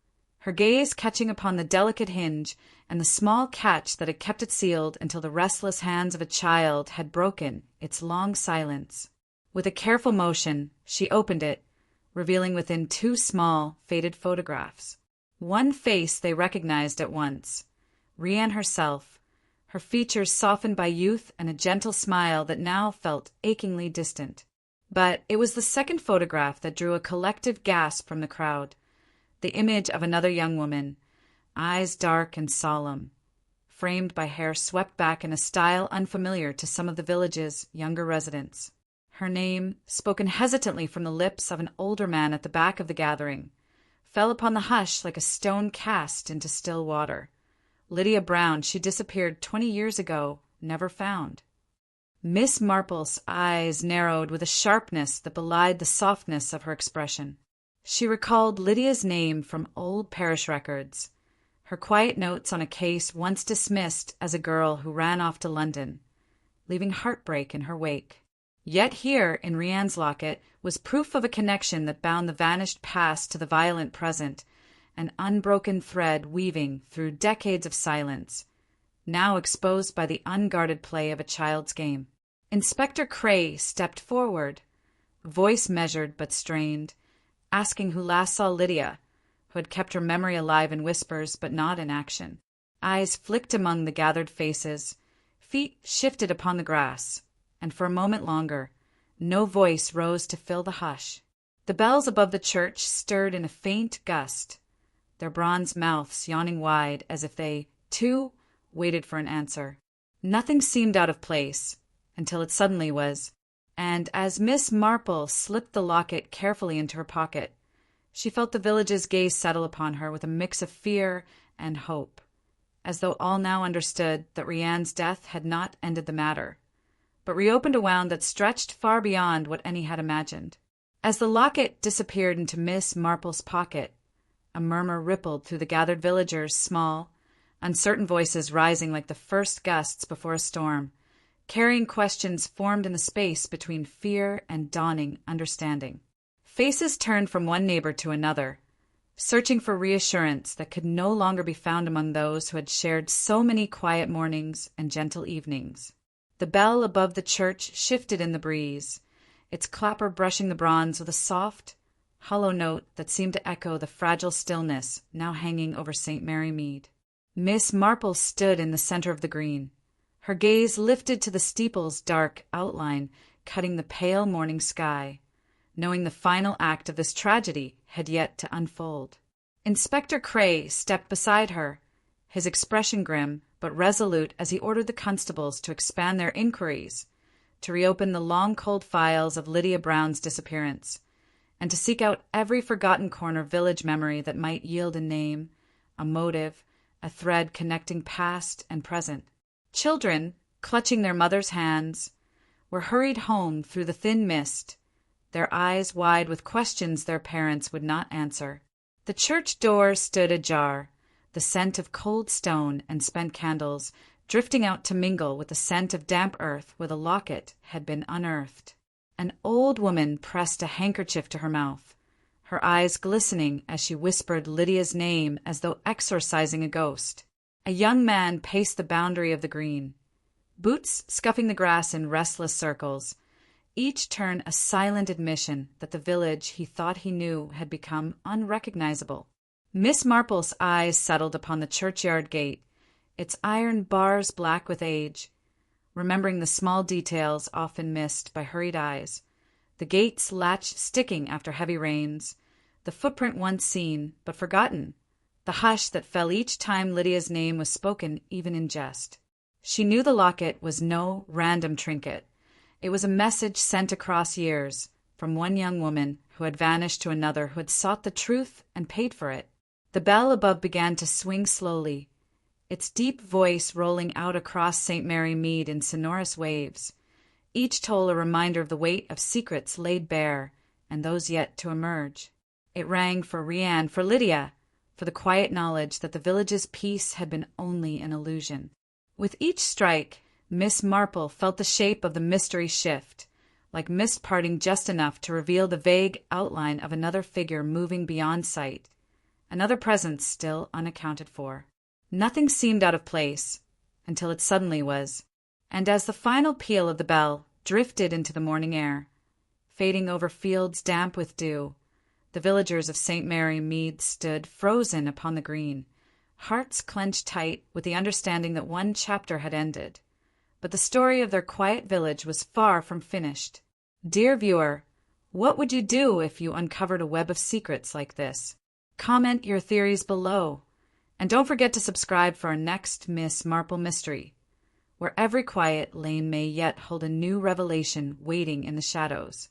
her gaze catching upon the delicate hinge and the small catch that had kept it sealed until the restless hands of a child had broken its long silence. With a careful motion, she opened it, revealing within 2 small, faded photographs. One face they recognized at once, Rian herself, her features softened by youth and a gentle smile that now felt achingly distant. But it was the second photograph that drew a collective gasp from the crowd, the image of another young woman, eyes dark and solemn, framed by hair swept back in a style unfamiliar to some of the village's younger residents. Her name, spoken hesitantly from the lips of an older man at the back of the gathering, fell upon the hush like a stone cast into still water. Lydia Brown, she disappeared 20 years ago, never found. Miss Marple's eyes narrowed with a sharpness that belied the softness of her expression. She recalled Lydia's name from old parish records, her quiet notes on a case once dismissed as a girl who ran off to London, leaving heartbreak in her wake. Yet here, in Rian's locket, was proof of a connection that bound the vanished past to the violent present, an unbroken thread weaving through decades of silence, now exposed by the unguarded play of a child's game. Inspector Cray stepped forward, voice measured but strained, asking who last saw Lydia, who had kept her memory alive in whispers but not in action. Eyes flicked among the gathered faces, feet shifted upon the grass, and for a moment longer, no voice rose to fill the hush. The bells above the church stirred in a faint gust, their bronze mouths yawning wide as if they, too, waited for an answer. Nothing seemed out of place, until it suddenly was, and as Miss Marple slipped the locket carefully into her pocket, she felt the village's gaze settle upon her with a mix of fear and hope, as though all now understood that Rian's death had not ended the matter, but reopened a wound that stretched far beyond what any had imagined. As the locket disappeared into Miss Marple's pocket, a murmur rippled through the gathered villagers, small, uncertain voices rising like the first gusts before a storm, carrying questions formed in the space between fear and dawning understanding. Faces turned from one neighbor to another, searching for reassurance that could no longer be found among those who had shared so many quiet mornings and gentle evenings. The bell above the church shifted in the breeze, its clapper brushing the bronze with a soft, hollow note that seemed to echo the fragile stillness now hanging over St. Mary Mead. Miss Marple stood in the center of the green, her gaze lifted to the steeple's dark outline cutting the pale morning sky, knowing the final act of this tragedy had yet to unfold. Inspector Cray stepped beside her, his expression grim but resolute as he ordered the constables to expand their inquiries, to reopen the long cold files of Lydia Brown's disappearance, and to seek out every forgotten corner village memory that might yield a name, a motive, a thread connecting past and present. Children, clutching their mothers' hands, were hurried home through the thin mist, their eyes wide with questions their parents would not answer. The church door stood ajar, the scent of cold stone and spent candles drifting out to mingle with the scent of damp earth where the locket had been unearthed. An old woman pressed a handkerchief to her mouth, her eyes glistening as she whispered Lydia's name as though exorcising a ghost. A young man paced the boundary of the green, boots scuffing the grass in restless circles, each turn a silent admission that the village he thought he knew had become unrecognizable. Miss Marple's eyes settled upon the churchyard gate, its iron bars black with age, remembering the small details often missed by hurried eyes, the gate's latch sticking after heavy rains, the footprint once seen but forgotten, the hush that fell each time Lydia's name was spoken even in jest. She knew the locket was no random trinket. It was a message sent across years, from one young woman who had vanished to another who had sought the truth and paid for it. The bell above began to swing slowly, its deep voice rolling out across St. Mary Mead in sonorous waves, each toll a reminder of the weight of secrets laid bare and those yet to emerge. It rang for Rianne, for Lydia, for the quiet knowledge that the village's peace had been only an illusion. With each strike, Miss Marple felt the shape of the mystery shift, like mist parting just enough to reveal the vague outline of another figure moving beyond sight, another presence still unaccounted for. Nothing seemed out of place, until it suddenly was, and as the final peal of the bell drifted into the morning air, fading over fields damp with dew, the villagers of St. Mary Mead stood frozen upon the green, hearts clenched tight with the understanding that one chapter had ended. But the story of their quiet village was far from finished. Dear viewer, what would you do if you uncovered a web of secrets like this? Comment your theories below. And don't forget to subscribe for our next Miss Marple mystery, where every quiet lane may yet hold a new revelation waiting in the shadows.